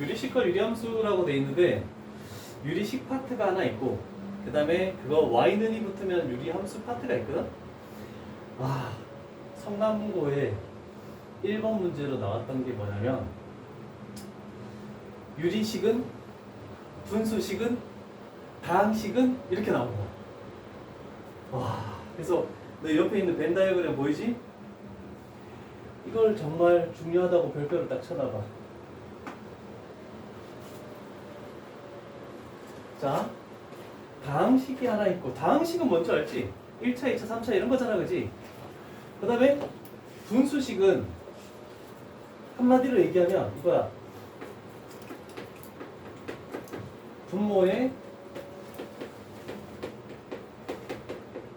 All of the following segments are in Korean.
유리식과 유리함수라고 돼 있는데 유리식 파트가 하나 있고 그 다음에 그거 y는이 붙으면 유리함수 파트가 있거든. 와, 성남고에 1번 문제로 나왔던 게 뭐냐면 유리식은 분수식은 다항식은 이렇게 나온 거야. 와, 그래서 너 옆에 있는 벤 다이어그램 보이지? 이걸 정말 중요하다고 별표를 딱 쳐다봐. 자, 다항식이 하나 있고, 다항식은 뭔지 알지? 1차, 2차, 3차 이런 거잖아, 그지? 그 다음에 분수식은 한마디로 얘기하면 이거야.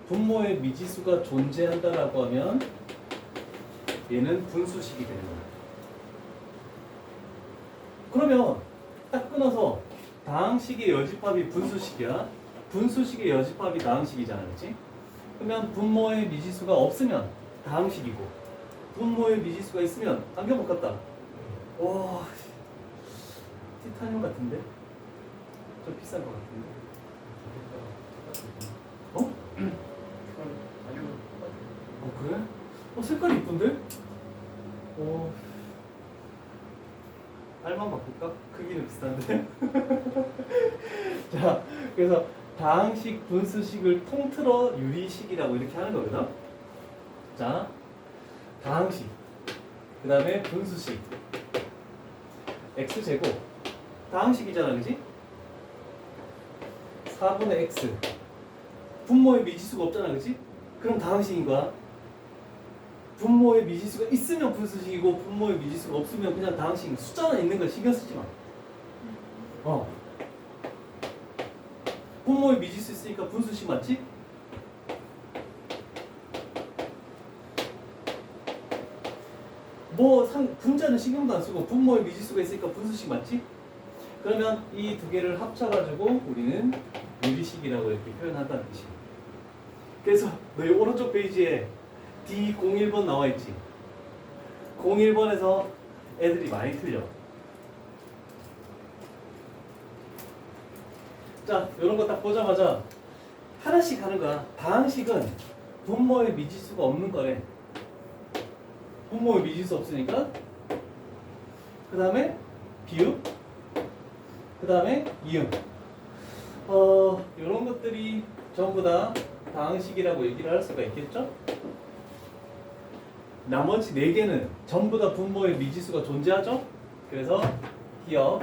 분모의 미지수가 존재한다라고 하면 얘는 분수식이 되는 거야. 그러면 딱 끊어서 다항식의 여집합이 분수식이야. 분수식의 여집합이 다항식이잖아, 그렇지? 그러면 분모의 미지수가 없으면 다항식이고 분모의 미지수가 있으면 안경 못 갔다. 와, 티타늄 같은데? 좀 비싼 것 같은데? 어? 그래? 색깔이 이쁜데? 알만 바꿀까? 크기는 비슷한데? 자, 그래서 다항식, 분수식을 통틀어 유리식이라고 이렇게 하는 거거든? 자, 다항식, 그 다음에 분수식, x제곱, 다항식이잖아, 그지? 4분의 x, 분모의 미지수가 없잖아, 그지? 그럼 다항식인 거야. 분모의 미지수가 있으면 분수식이고 분모의 미지수가 없으면 그냥 다항식. 숫자는 있는 거 신경 쓰지 마. 분모의 미지수 있으니까 분수식 맞지? 분자는 신경도 안 쓰고 분모의 미지수가 있으니까 분수식 맞지? 그러면 이 두 개를 합쳐가지고 우리는 유리식이라고 이렇게 표현한다는 뜻이야. 그래서 너희 오른쪽 페이지에 D01번 나와 있지? 01번에서 애들이 많이 틀려. 자, 이런 거 딱 보자마자 하나씩 하는 거야. 다항식은 분모의 미지수가 없는 거래. 분모의 미지수 없으니까 그 다음에 비읍, 그 다음에 이음. 이런 것들이 전부 다 다항식이라고 얘기를 할 수가 있겠죠? 나머지 4개는 전부 다 분모의 미지수가 존재하죠? 그래서 기억,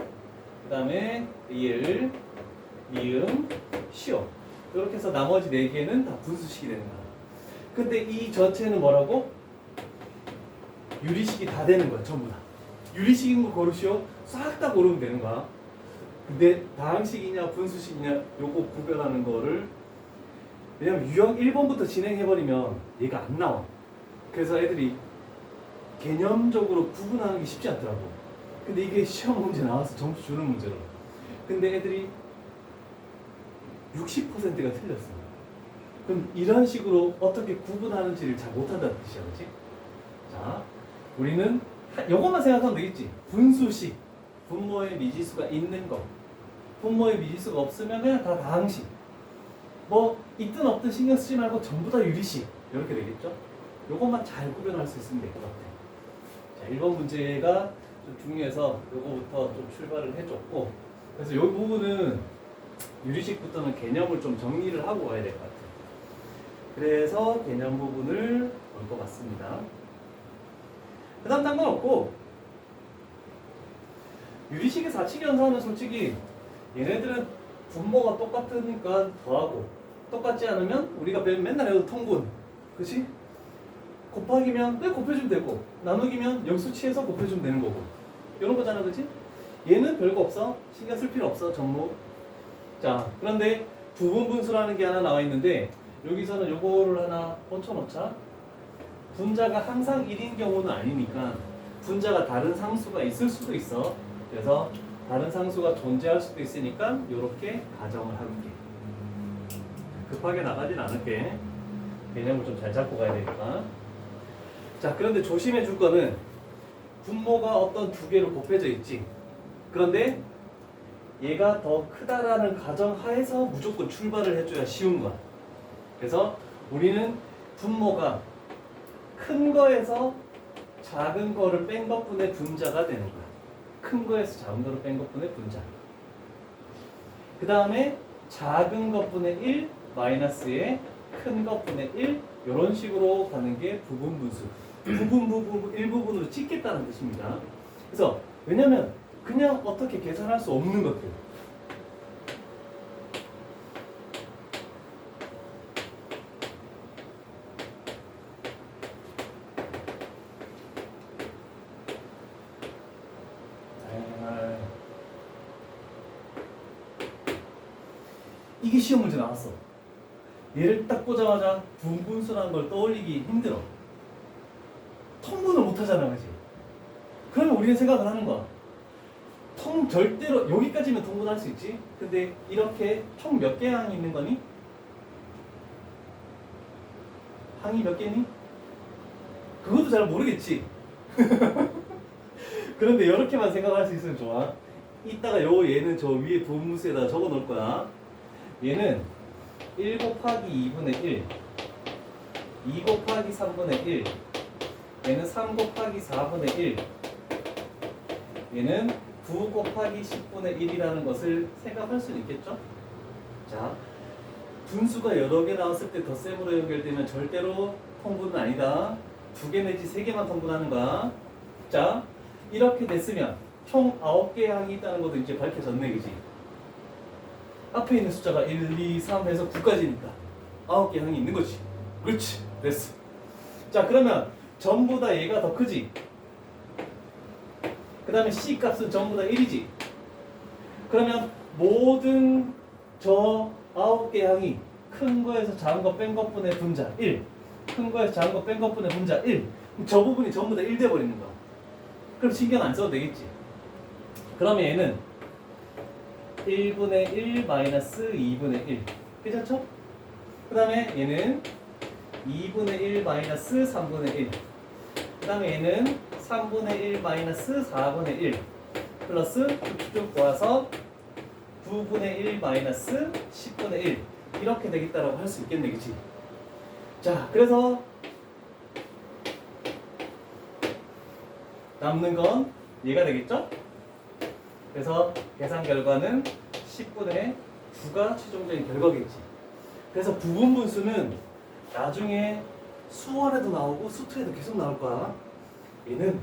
그 다음에 리을, 미음, 시오. 이렇게 해서 나머지 4개는 다 분수식이 되는 거야. 근데 이 전체는 뭐라고? 유리식이 다 되는 거야, 전부 다. 유리식인 거 고르시오? 싹 다 고르면 되는 거야. 근데 다항식이냐 분수식이냐 요거 구별하는 거를, 왜냐면 유형 1번부터 진행해버리면 얘가 안 나와. 그래서 애들이 개념적으로 구분하는 게 쉽지 않더라고. 근데 이게 시험 문제 나와서 점수 주는 문제로. 근데 애들이 60%가 틀렸어. 그럼 이런 식으로 어떻게 구분하는지를 잘 못한다는 뜻이야, 그렇지? 자, 우리는 이것만 생각하면 되겠지. 분수식, 분모의 미지수가 있는 거. 분모의 미지수가 없으면 그냥 다 다항식. 뭐 있든 없든 신경 쓰지 말고 전부 다 유리식. 이렇게 되겠죠? 요것만 잘 구별할 수 있으면 될 것 같아요. 자, 1번 문제가 좀 중요해서 요거부터 좀 출발을 해줬고, 그래서 요 부분은 유리식부터는 개념을 좀 정리를 하고 가야 될 것 같아요. 그래서 개념 부분을 볼 것 같습니다. 그 다음 상관없고, 유리식의 사칙 연산은 솔직히 얘네들은 분모가 똑같으니까 더하고, 똑같지 않으면 우리가 맨날 해도 통분, 그치? 곱하기면 곱해주면 되고, 나누기면 역수치해서 곱해주면 되는 거고, 이런 거잖아, 그치? 얘는 별거 없어. 신경 쓸 필요 없어, 전부. 자, 그런데 부분분수라는 게 하나 나와 있는데, 여기서는 요거를 하나 얹혀놓자. 분자가 항상 1인 경우는 아니니까 분자가 다른 상수가 있을 수도 있어. 그래서 다른 상수가 존재할 수도 있으니까 이렇게 가정을 할게. 급하게 나가진 않을게. 개념을 좀 잘 잡고 가야 되니까. 자, 그런데 조심해 줄 거는 분모가 어떤 두 개로 곱해져 있지. 그런데 얘가 더 크다라는 가정하에서 무조건 출발을 해줘야 쉬운 거야. 그래서 우리는 분모가 큰 거에서 작은 거를 뺀 것분의 분자가 되는 거야. 큰 거에서 작은 거를 뺀 것분의 분자. 그 다음에 작은 것분의 1 마이너스에 큰 것분의 1 이런 식으로 가는 게 부분분수. 일부분으로 찍겠다는 뜻입니다. 그래서 왜냐면 그냥 어떻게 계산할 수 없는 것들. 이게 시험 문제 나왔어. 얘를 딱 보자마자 분분수라는 걸 떠올리기 힘들어. 통분을 못 하잖아, 그지? 그러면 우리는 생각을 하는 거야. 절대로 여기까지면 통분할 수 있지. 근데 이렇게 총 몇 개 항이 있는 거니? 항이 몇 개니? 그것도 잘 모르겠지. 그런데 이렇게만 생각할 수 있으면 좋아. 이따가 얘는 저 위에 분분수에다 적어 놓을 거야. 얘는 1 곱하기 2분의 1, 2 곱하기 3분의 1, 얘는 3 곱하기 4분의 1, 얘는 9 곱하기 10분의 1이라는 것을 생각할 수 있겠죠? 자, 분수가 여러 개 나왔을 때 덧셈으로 연결되면 절대로 통분은 아니다. 2개 내지 3개만 통분하는 거야. 자, 이렇게 됐으면 총 9개의 항이 있다는 것도 이제 밝혀졌네, 그지? 앞에 있는 숫자가 1, 2, 3 해서 9까지니까 9개 항이 있는 거지. 그렇지, 됐어. 자, 그러면 전부 다 얘가 더 크지? 그 다음에 C 값은 전부 다 1이지? 그러면 모든 저 9개 항이 큰 거에서 작은 거 뺀 것분의 분자 1, 큰 거에서 작은 거 뺀 것분의 분자 1, 저 부분이 전부 다 1 돼버리는 거야. 그럼 신경 안 써도 되겠지? 그러면 얘는 1분의 1 마이너스 2분의 1 괜찮죠? 그 다음에 얘는 2분의 1 마이너스 3분의 1 그 다음에 얘는 3분의 1 마이너스 4분의 1 플러스 쭉쭉 모아서 9분의 1 마이너스 10분의 1 이렇게 되겠다라고 할 수 있겠네, 그치? 자, 그래서 남는 건 얘가 되겠죠? 그래서 계산 결과는 10분의 9가 최종적인 결과겠지. 그래서 부분분수는 나중에 수원에도 나오고 수투에도 계속 나올 거야. 얘는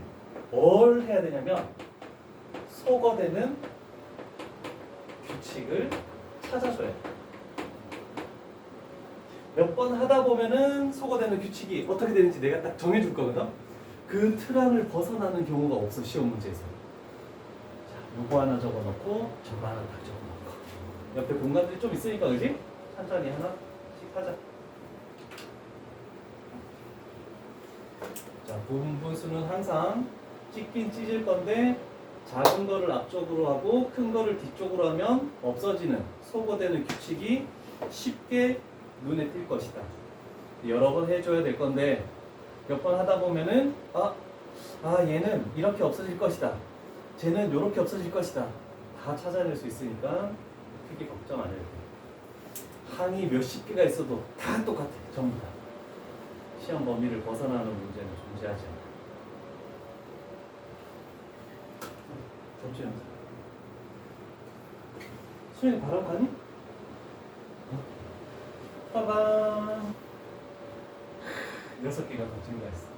뭘 해야 되냐면 소거되는 규칙을 찾아줘야 돼. 몇 번 하다 보면은 소거되는 규칙이 어떻게 되는지 내가 딱 정해줄 거거든. 그 틀 안을 벗어나는 경우가 없어, 시험 문제에서. 요거 하나 적어놓고 저거 하나 딱 적어놓고 옆에 공간들이 좀 있으니까, 그지? 천천히 하나씩 하자. 자, 부분분수는 항상 찍긴 찢을 건데 작은 거를 앞쪽으로 하고 큰 거를 뒤쪽으로 하면 없어지는 소거되는 규칙이 쉽게 눈에 띌 것이다. 여러 번 해줘야 될 건데 몇 번 하다 보면은 얘는 이렇게 없어질 것이다. 쟤는 이렇게 없어질 것이다. 다 찾아낼 수 있으니까 크게 걱정 안 해도 돼. 항이 몇십 개가 있어도 다 똑같아. 전부 다. 시험 범위를 벗어나는 문제는 존재하지 않아. 접시 영상. 수현이 바람 가니? 빠밤. 6개가 더 증가했어.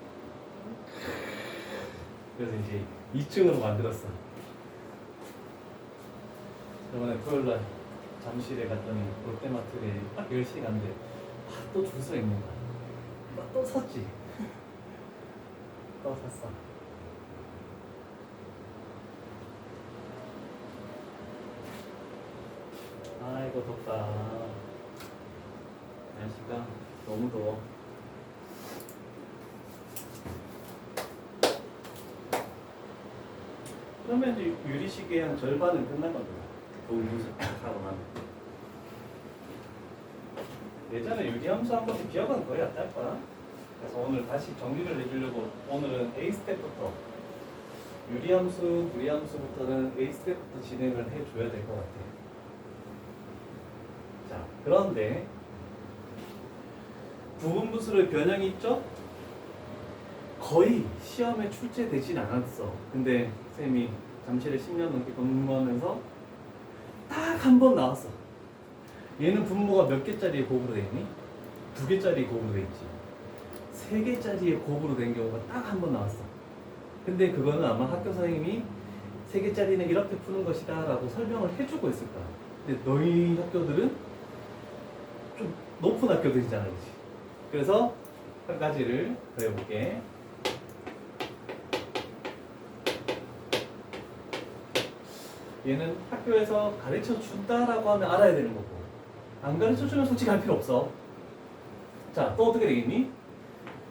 그래서 이제 2층으로 만들었어. 저번에 토요일날 잠실에 갔더니 롯데마트에 딱 10시에 갔는데 또 줄 서 있는 거야. 또 샀지. 또 샀어. 아이고 덥다. 날씨가 너무 더워. 그러면 이제 유리시계의 한 절반은 끝난 겁니다. 부분분수 하고 나면. 예전에 유리함수 한 번씩 기억은 거의 안 날 거야. 그래서 오늘 다시 정리를 해주려고 오늘은 A 스텝부터 유리함수, 무리함수부터는 A 스텝부터 진행을 해줘야 될 것 같아요. 자, 그런데 부분부수를 변형이 있죠? 거의 시험에 출제되진 않았어. 근데 쌤이 잠실에 10년 넘게 근무하면서 딱 한 번 나왔어. 얘는 분모가 몇 개짜리 곱으로 돼 있니? 2개짜리 곱으로 돼 있지. 3개짜리의 곱으로 된 경우가 딱 한 번 나왔어. 근데 그거는 아마 학교 선생님이 3개짜리는 이렇게 푸는 것이다 라고 설명을 해주고 있을 거야. 근데 너희 학교들은 좀 높은 학교들이잖아, 그치? 그래서 한 가지를 더 해볼게. 얘는 학교에서 가르쳐 준다라고 하면 알아야 되는 거고, 안 가르쳐 주면 솔직히 할 필요 없어. 자, 또 어떻게 되겠니?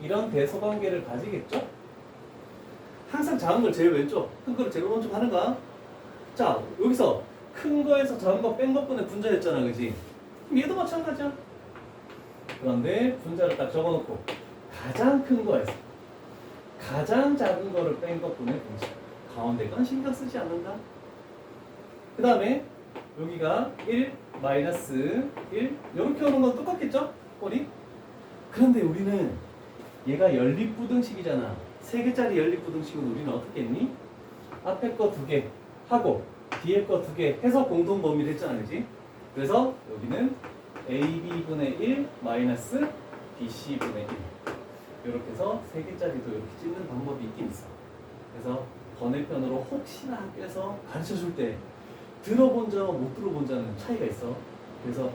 이런 대소관계를 가지겠죠? 항상 작은 걸 제일 왼쪽, 큰 거를 제일 오른쪽 하는 거야. 자, 여기서 큰 거에서 작은 거 뺀 것분의 분자였잖아, 그지? 그럼 얘도 마찬가지야. 그런데 분자를 딱 적어놓고 가장 큰 거에서 가장 작은 거를 뺀 것분의 분자. 가운데 건 신경 쓰지 않는다. 그 다음에 여기가 1, 마이너스 1 이렇게 오는 건 똑같겠죠? 꼴이? 그런데 우리는 얘가 연립부등식이잖아. 3개짜리 연립부등식은 우리는 어떻게 했니? 앞에 거 2개 하고 뒤에 거 2개 해서 공통 범위를 했잖아, 그지? 그래서 여기는 AB분의 1 마이너스 BC분의 1 이렇게 해서 3개짜리도 이렇게 찢는 방법이 있긴 있어. 그래서 번외편으로 혹시나 학교에서 가르쳐줄 때 들어본 자와 못 들어본 자는 차이가 있어. 그래서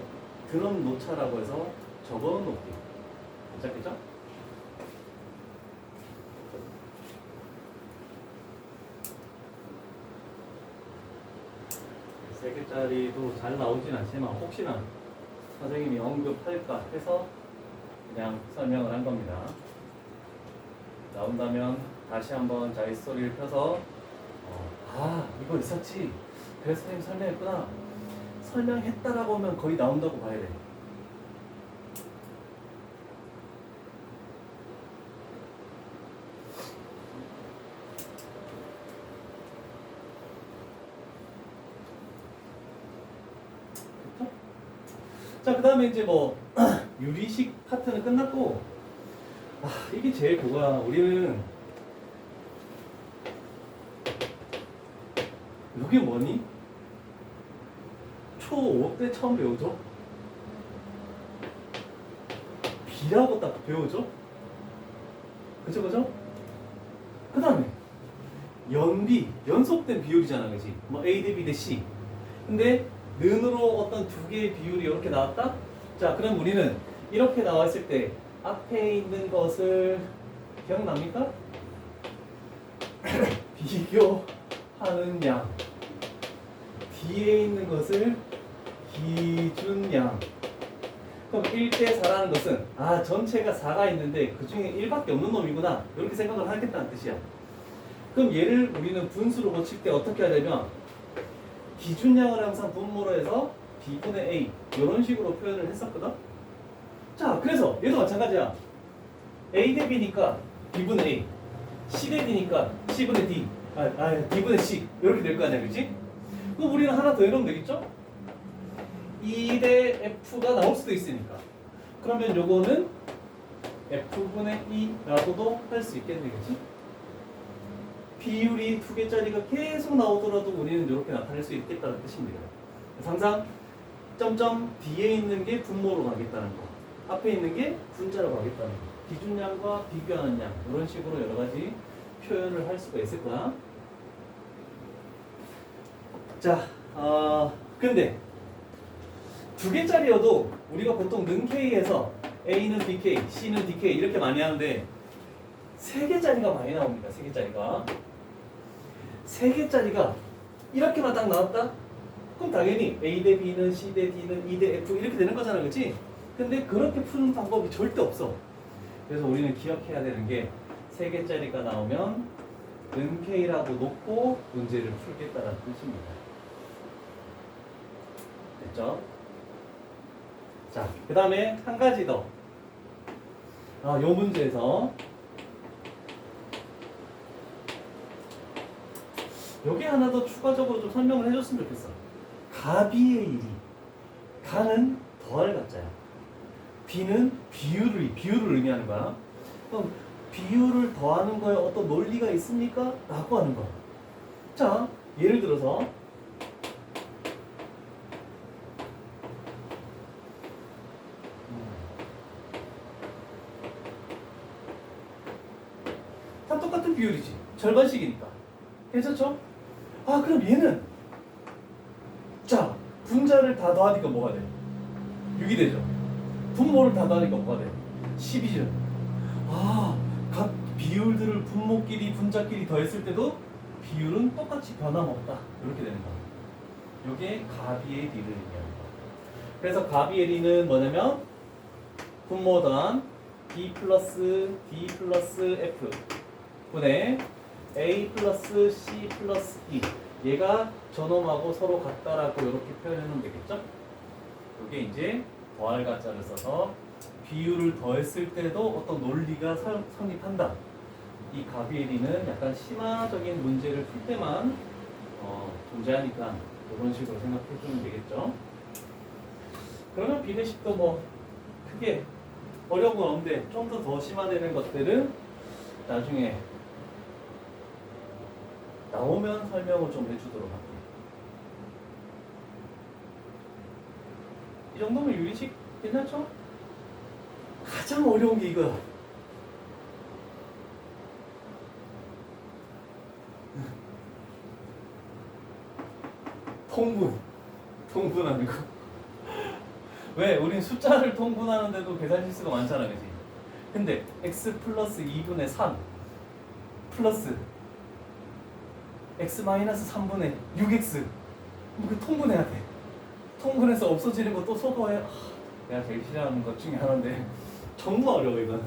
들어놓자라고 해서 적어놓기. 괜찮겠죠? 세 개짜리도 잘 나오진 않지만 혹시나 선생님이 언급할까 해서 그냥 설명을 한 겁니다. 나온다면 다시 한번 자기 스토리를 펴서 이거 있었지. 그래서 선생님 설명했구나. 설명했다라고 하면 거의 나온다고 봐야 돼. 자, 그 다음에 이제 뭐 유리식 파트는 끝났고, 이게 제일 그거야. 우리는 이게 뭐니? 초5 때 처음 배우죠? B라고 딱 배우죠? 그죠? 그 다음에 연비, 연속된 비율이잖아, 그지? 뭐 A 대 B 대 C. 근데 는으로 어떤 두 개의 비율이 이렇게 나왔다? 자, 그럼 우리는 이렇게 나왔을 때 앞에 있는 것을 기억납니까? 비교하는 양. 뒤에 있는 것을 기준양. 그럼 1대 4라는 것은 전체가 4가 있는데 그 중에 1밖에 없는 놈이구나. 이렇게 생각을 하겠다는 뜻이야. 그럼 얘를 우리는 분수로 고칠 때 어떻게 하냐면 기준량을 항상 분모로 해서 B분의 A 이런 식으로 표현을 했었거든. 자, 그래서 얘도 마찬가지야. A 대 B니까 B분의 A, C 대 D니까 C분의 D, D분의 C 이렇게 될 거 아니야, 그렇지? 그럼 우리는 하나 더 해놓으면 되겠죠? 2 대 F가 나올 수도 있으니까. 그러면 요거는 F분의 E라고도 할 수 있겠네, 그렇지? 비율이 2개짜리가 계속 나오더라도 우리는 이렇게 나타낼 수 있겠다는 뜻입니다. 항상 점점 뒤에 있는 게 분모로 가겠다는 거, 앞에 있는 게 분자로 가겠다는 거, 기준량과 비교하는 양 이런 식으로 여러 가지 표현을 할 수가 있을 거야. 자, 근데 2개짜리여도 우리가 보통 는 K에서 A는 BK, C는 DK 이렇게 많이 하는데 3개짜리가 많이 나옵니다. 3개짜리가 3개짜리가 이렇게만 딱 나왔다? 그럼 당연히 A 대 B는 C 대 D는 E 대 F 이렇게 되는 거잖아, 그렇지? 근데 그렇게 푸는 방법이 절대 없어. 그래서 우리는 기억해야 되는 게 3개짜리가 나오면 는 K라고 놓고 문제를 풀겠다는 뜻입니다. 됐죠? 자, 그 다음에 한 가지 더. 요 문제에서 여기 하나 더 추가적으로 좀 설명을 해줬으면 좋겠어. 가비의 1이 가는 더할 가짜야. 비는 비율을 의미하는 거야. 그럼 비율을 더하는 거에 어떤 논리가 있습니까? 라고 하는 거야. 자, 예를 들어서 다 똑같은 비율이지. 절반씩이니까. 괜찮죠? 아, 그럼 얘는 자, 분자를 다 더하니까 뭐가 돼? 6이 되죠. 분모를 다 더하니까 뭐가 돼? 10이죠. 아, 각 비율들을 분모끼리 분자끼리 더했을 때도 비율은 똑같이 변함없다. 이렇게 되는 거야. 이게 가비의 D를 의미하는 거야. 그래서 가비의 D는 뭐냐면 분모 더한 B 플러스 D 플러스 F 분의 A 플러스 C 플러스 E. 얘가 저놈하고 서로 같다라고 이렇게 표현해 놓으면 되겠죠? 이게 이제 더할 가짜를 써서 비율을 더했을 때도 어떤 논리가 성립한다. 이 가비의 D는 약간 심화적인 문제를 풀 때만 존재하니까 이런 식으로 생각해 주면 되겠죠? 그러면 비례식도 뭐 크게 어려운 건 없는데 좀 더 심화되는 것들은 나중에 나오면 설명을 좀 해주도록 할게요. 이 정도면 유리식 괜찮죠? 가장 어려운 게 이거야. 통분하는 거. 왜? 우린 숫자를 통분하는데도 계산 실수가 많잖아, 그지? 근데 x 플러스 2분의 3 플러스 x 마이너스 3분의 6x 그 통분해야 돼. 통분해서 없어지는 거 또 소거해. 내가 제일 싫어하는 것 중에 하나인데 정말 어려워 이거는.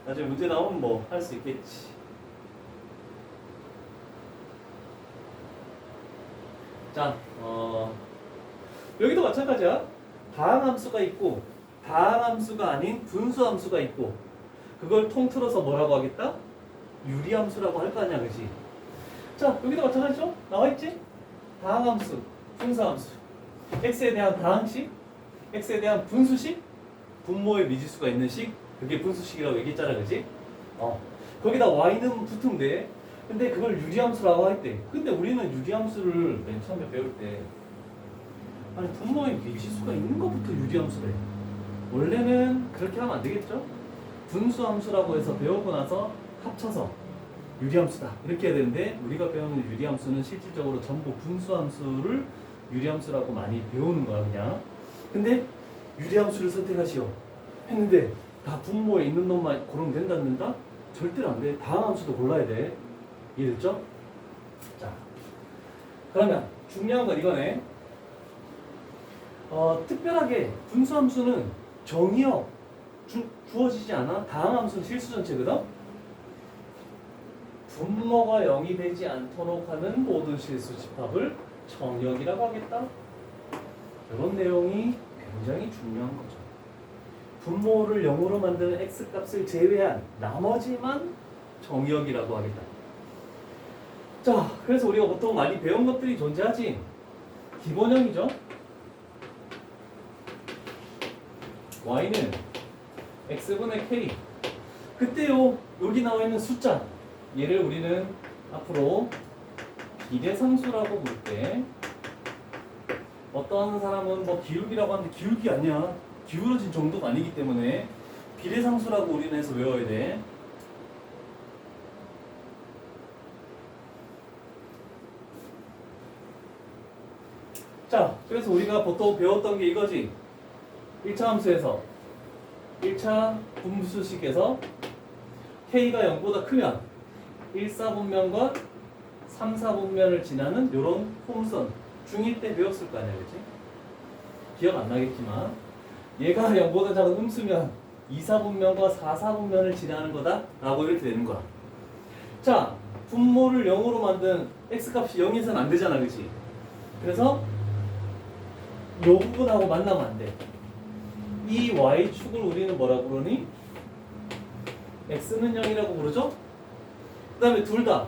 나중에 문제 나오면 뭐 할 수 있겠지. 자, 여기도 마찬가지야. 다항함수가 있고 다항함수가 아닌 분수함수가 있고 그걸 통틀어서 뭐라고 하겠다? 유리함수라고 할 거 아니야, 그지? 자, 여기도 마찬가지죠? 나와있지? 다항함수, 분수함수. x에 대한 다항식, x에 대한 분수식, 분모의 미지수가 있는 식, 그게 분수식이라고 얘기했잖아, 그지? 거기다 y는 붙으면 돼. 근데 그걸 유리함수라고 할 때, 근데 우리는 유리함수를 맨 처음에 배울 때 아니 분모의 미지수가 있는 것부터 유리함수래. 원래는 그렇게 하면 안 되겠죠? 분수함수라고 해서 배우고 나서 합쳐서 유리함수다 이렇게 해야 되는데 우리가 배우는 유리함수는 실질적으로 전부 분수함수를 유리함수라고 많이 배우는 거야 그냥. 근데 유리함수를 선택하시오 했는데 다 분모에 있는 놈만 고르면 된다? 절대로 안 돼. 다항함수도 골라야 돼. 이해됐죠? 자, 그러면 중요한 건 이거네. 특별하게 분수함수는 정의역 주어지지 않아. 다항함수는 실수 전체거든. 분모가 0이 되지 않도록 하는 모든 실수 집합을 정의역이라고 하겠다. 이런 내용이 굉장히 중요한 거죠. 분모를 0으로 만드는 x값을 제외한 나머지만 정의역이라고 하겠다. 자, 그래서 우리가 보통 많이 배운 것들이 존재하지. 기본형이죠. y는 x분의 k. 그때요 여기 나와 있는 숫자 얘를 우리는 앞으로 비례상수라고 부를 때 어떤 사람은 뭐 기울기라고 하는데 기울기 아니야. 기울어진 정도가 아니기 때문에 비례상수라고 우리는 해서 외워야 돼. 자, 그래서 우리가 보통 배웠던 게 이거지. 1차 함수에서 1차 분수식에서 k가 0보다 크면 1, 4분면과 3, 4분면을 지나는 이런 홈선 중1 때 배웠을 거 아니야, 그치? 기억 안 나겠지만 얘가 0보다 작은 음수면 2, 4분면과 4, 4분면을 지나는 거다 라고 이렇게 되는 거야. 자, 분모를 0으로 만든 x값이 0에서는 안 되잖아, 그치? 그래서 요 부분하고 만나면 안 돼. 이 y축을 우리는 뭐라고 그러니? x는 0이라고 부르죠? 그 다음에 둘 다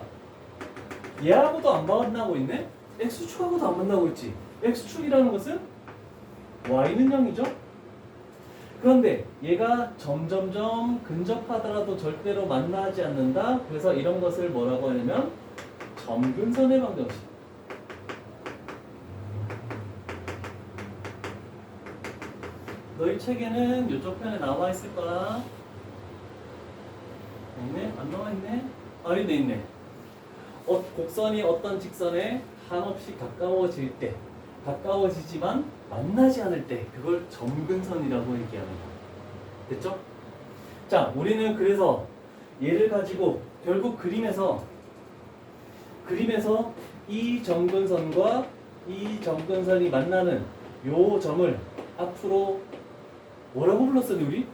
얘하고도 안 만나고 있네? x축하고도 안 만나고 있지. x축이라는 것은 y는 0이죠. 그런데 얘가 점점점 근접하더라도 절대로 만나지 않는다. 그래서 이런 것을 뭐라고 하냐면 점근선의 방정식. 너희 책에는 이쪽 편에 나와 있을 거야. 있네? 안 나와 있네? 아, 있네, 있네. 곡선이 어떤 직선에 한없이 가까워질 때, 가까워지지만 만나지 않을 때, 그걸 점근선이라고 얘기합니다. 됐죠? 자, 우리는 그래서 얘를 가지고 결국 그림에서 이 점근선과 이 점근선이 만나는 요 점을 앞으로 뭐라고 불렀었니 우리?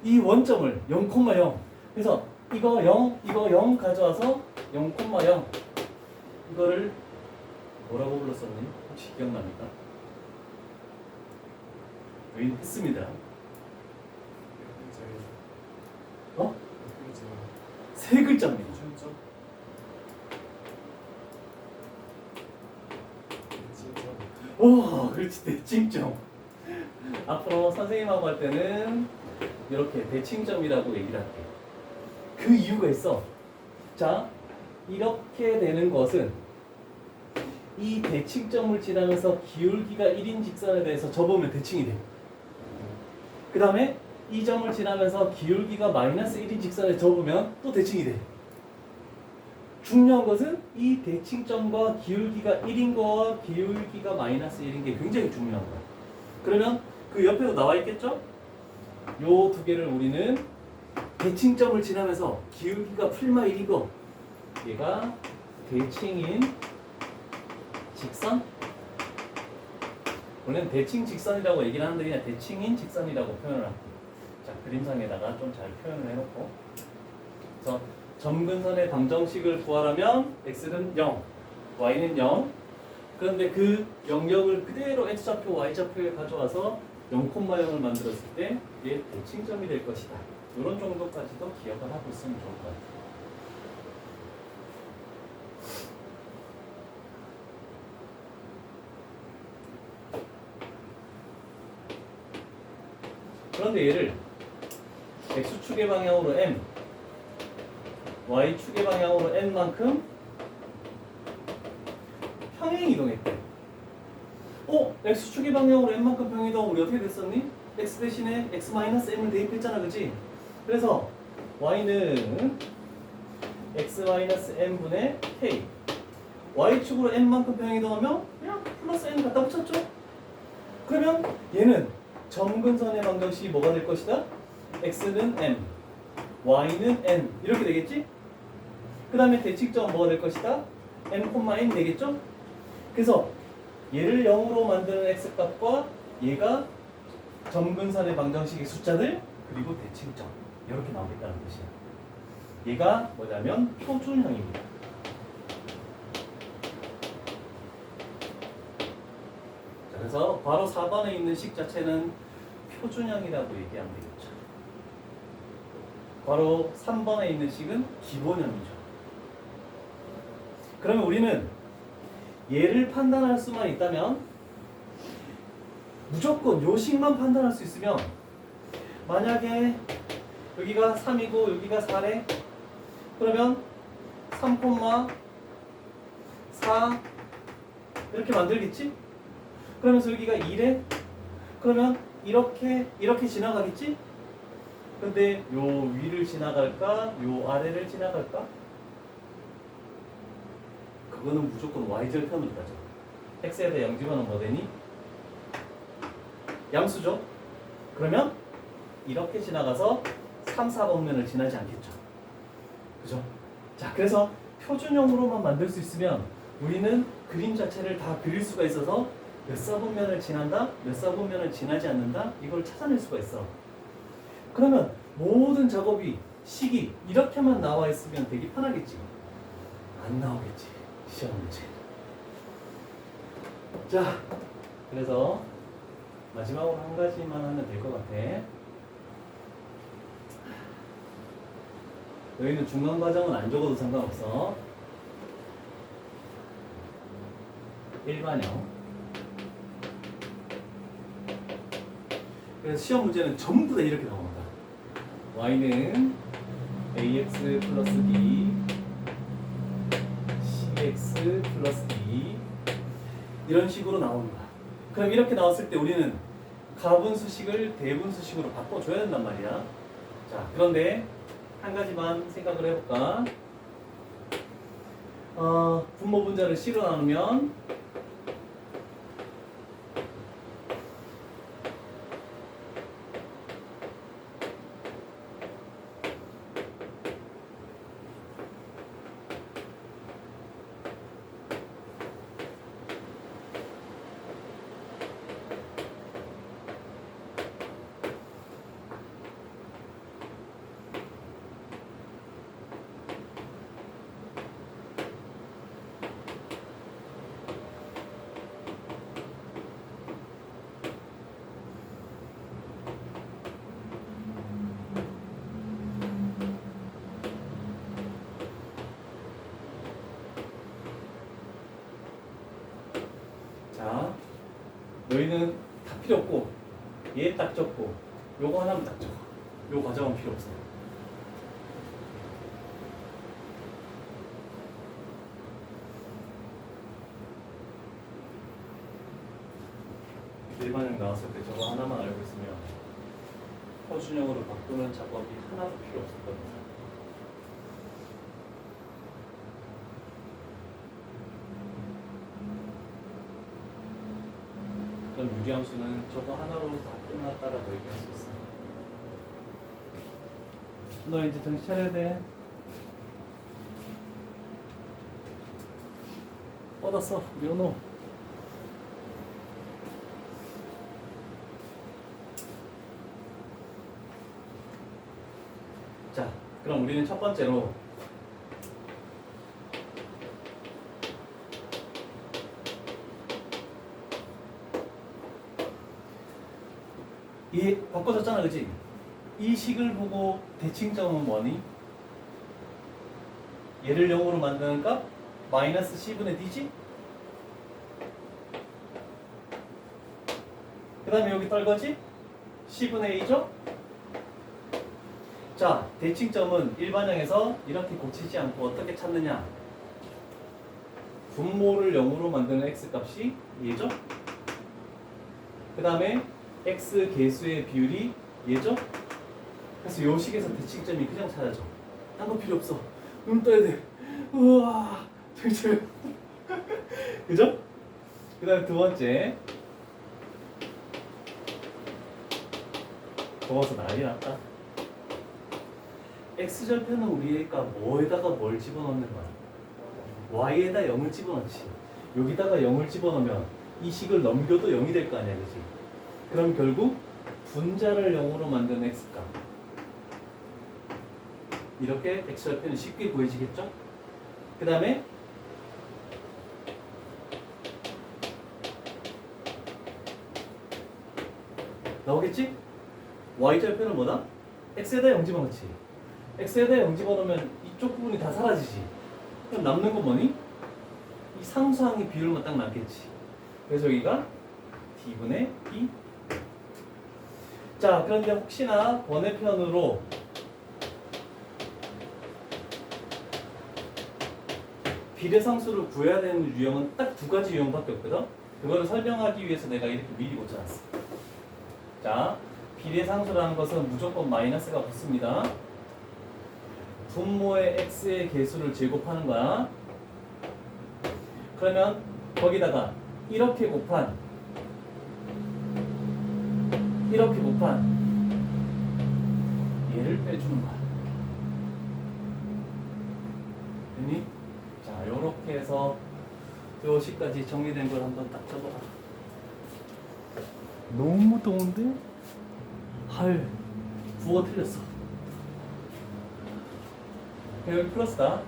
이 원점을 0,0 그래서 이거 0 이거 0 가져와서 0,0 이거를 뭐라고 불렀었니? 혹시 기억납니까? 저희 했습니다. 세 글자입니다. 오, 그렇지. 대칭점. 앞으로 선생님하고 할 때는 이렇게 대칭점이라고 얘기를 할게요. 그 이유가 있어. 자, 이렇게 되는 것은 이 대칭점을 지나면서 기울기가 1인 직선에 대해서 접으면 대칭이 돼. 그 다음에 이 점을 지나면서 기울기가 마이너스 1인 직선에 접으면 또 대칭이 돼. 중요한 것은 이 대칭점과 기울기가 1인 거와 기울기가 마이너스 1인 게 굉장히 중요한 거야. 그러면 그 옆에도 나와 있겠죠? 요 두 개를 우리는 대칭점을 지나면서 기울기가 풀마 1이고 얘가 대칭인 직선? 원래는 대칭 직선이라고 얘기를 하는데 그냥 대칭인 직선이라고 표현을 할게요. 자, 그림상에다가 좀 잘 표현을 해놓고 그래서 점근선의 방정식을 구하려면 x는 0, y는 0 그런데 그 영역을 그대로 x좌표, y좌표에 가져와서 0,0을 만들었을 때 이게 대칭점이 될 것이다. 이런 정도까지도 기억을 하고 있으면 좋을 것 같아요. 그런데 얘를 x축의 방향으로 m, y축의 방향으로 n만큼 평행 이동했대. x축의 방향으로 n만큼 평행 이동 우리 어떻게 됐었니? x 대신에 x-m을 대입했잖아, 그치? 그래서 y는 x-m분의 k y축으로 n만큼 평행 이동하면 그냥 플러스 n 갖다 붙였죠? 그러면 얘는 점근선의 방정식이 뭐가 될 것이다? x는 m, y는 n 이렇게 되겠지? 그 다음에 대칭점 뭐가 될 것이다? m,n 되겠죠? 그래서 얘를 0으로 만드는 x값과 얘가 점근선의 방정식의 숫자들 그리고 대칭점 이렇게 나오겠다는 뜻이야. 얘가 뭐냐면 표준형입니다. 자, 그래서 바로 4번에 있는 식 자체는 표준형이라고 얘기하면 되겠죠. 바로 3번에 있는 식은 기본형이죠. 그러면 우리는 얘를 판단할 수만 있다면 무조건 요 식만 판단할 수 있으면 만약에 여기가 3이고 여기가 4래 그러면 3,4 이렇게 만들겠지? 그러면서 여기가 2래 그러면 이렇게 지나가겠지? 근데 요 위를 지나갈까? 요 아래를 지나갈까? 그거는 무조건 y절편으로 가죠. x에 대해 0 집어넣으면 뭐 되니? 양수죠? 그러면 이렇게 지나가서 3, 4번면을 지나지 않겠죠. 그죠? 자, 그래서 표준형으로만 만들 수 있으면 우리는 그림 자체를 다 그릴 수가 있어서 몇 사분면을 지난다, 몇 사분면을 지나지 않는다 이걸 찾아낼 수가 있어. 그러면 모든 작업이 식이 이렇게만 나와 있으면 되게 편하겠지. 안 나오겠지. 시험 문제. 자, 그래서 마지막으로 한 가지만 하면 될 것 같아. 너희는 중간 과정은 안 적어도 상관없어. 일반형. 그래서 시험 문제는 전부 다 이렇게 나옵니다. y는 ax 플러스 b cx 플러스 d 이런 식으로 나옵니다. 그럼 이렇게 나왔을 때 우리는 가분수식을 대분수식으로 바꿔줘야 된단 말이야. 자, 그런데 한 가지만 생각을 해볼까? 분모 분자를 C로 나누면 자, 너희는 다 필요 없고 얘 딱 적고 요거 하나만 딱 적어. 요 과정은 필요 없어. 일반형 나왔을 때 저거 하나만 알고 있으면 허준형으로 바꾸는 작업이 하나도 필요 없을 겁니다. 그럼 유리함수는 저거 하나로 다 끝났다라고 얘기할 수 있어. 너 이제 정신 차려야 돼. 뻗었어, 면호. 자, 그럼 우리는 첫 번째로 이 바꿔줬잖아, 그치? 이 식을 보고 대칭점은 뭐니? 얘를 0으로 만드는 값? 마이너스 C분의 D지? 그 다음에 여기 떨거지? C분의 A죠? 자, 대칭점은 일반형에서 이렇게 고치지 않고 어떻게 찾느냐? 분모를 0으로 만드는 x값이 얘죠? 그 다음에 x 개수의 비율이 얘죠? 그래서 요 식에서 대칭점이 그냥 찾아져. 딴 거 필요 없어. 눈 떠야 돼. 우와, 되게 그죠? 그 다음에 두 번째. 더워서 난리 났다. x절편은 우리가 뭐에다가 뭘 집어넣는 거야? y에다 0을 집어넣지. 여기다가 0을 집어넣으면 이 식을 넘겨도 0이 될 거 아니야, 그치? 그럼 결국 분자를 0으로 만드는 x값. 이렇게 x절편이 쉽게 보여지겠죠? 그 다음에 나오겠지? y절편은 뭐다? x에다 0 집어넣지. x에다 0 집어넣으면 이쪽 부분이 다 사라지지. 그럼 남는 건 뭐니? 이 상수항의 비율만 딱 남겠지. 그래서 여기가 d분의 b. 자, 그런데 혹시나 번외편으로 비례상수를 구해야 되는 유형은 딱 두 가지 유형밖에 없거든. 그거를 설명하기 위해서 내가 이렇게 미리 고쳐놨어. 자, 비례상수라는 것은 무조건 마이너스가 붙습니다. 분모의 x의 개수를 제곱하는 거야. 그러면 거기다가 이렇게 곱한 얘를 빼주는 거야. 됐니? 자, 요렇게 해서 요 식까지 정리된 걸 한번 딱 적어봐. 너무 더운데? 할 부어 틀렸어. 여기 플러스다.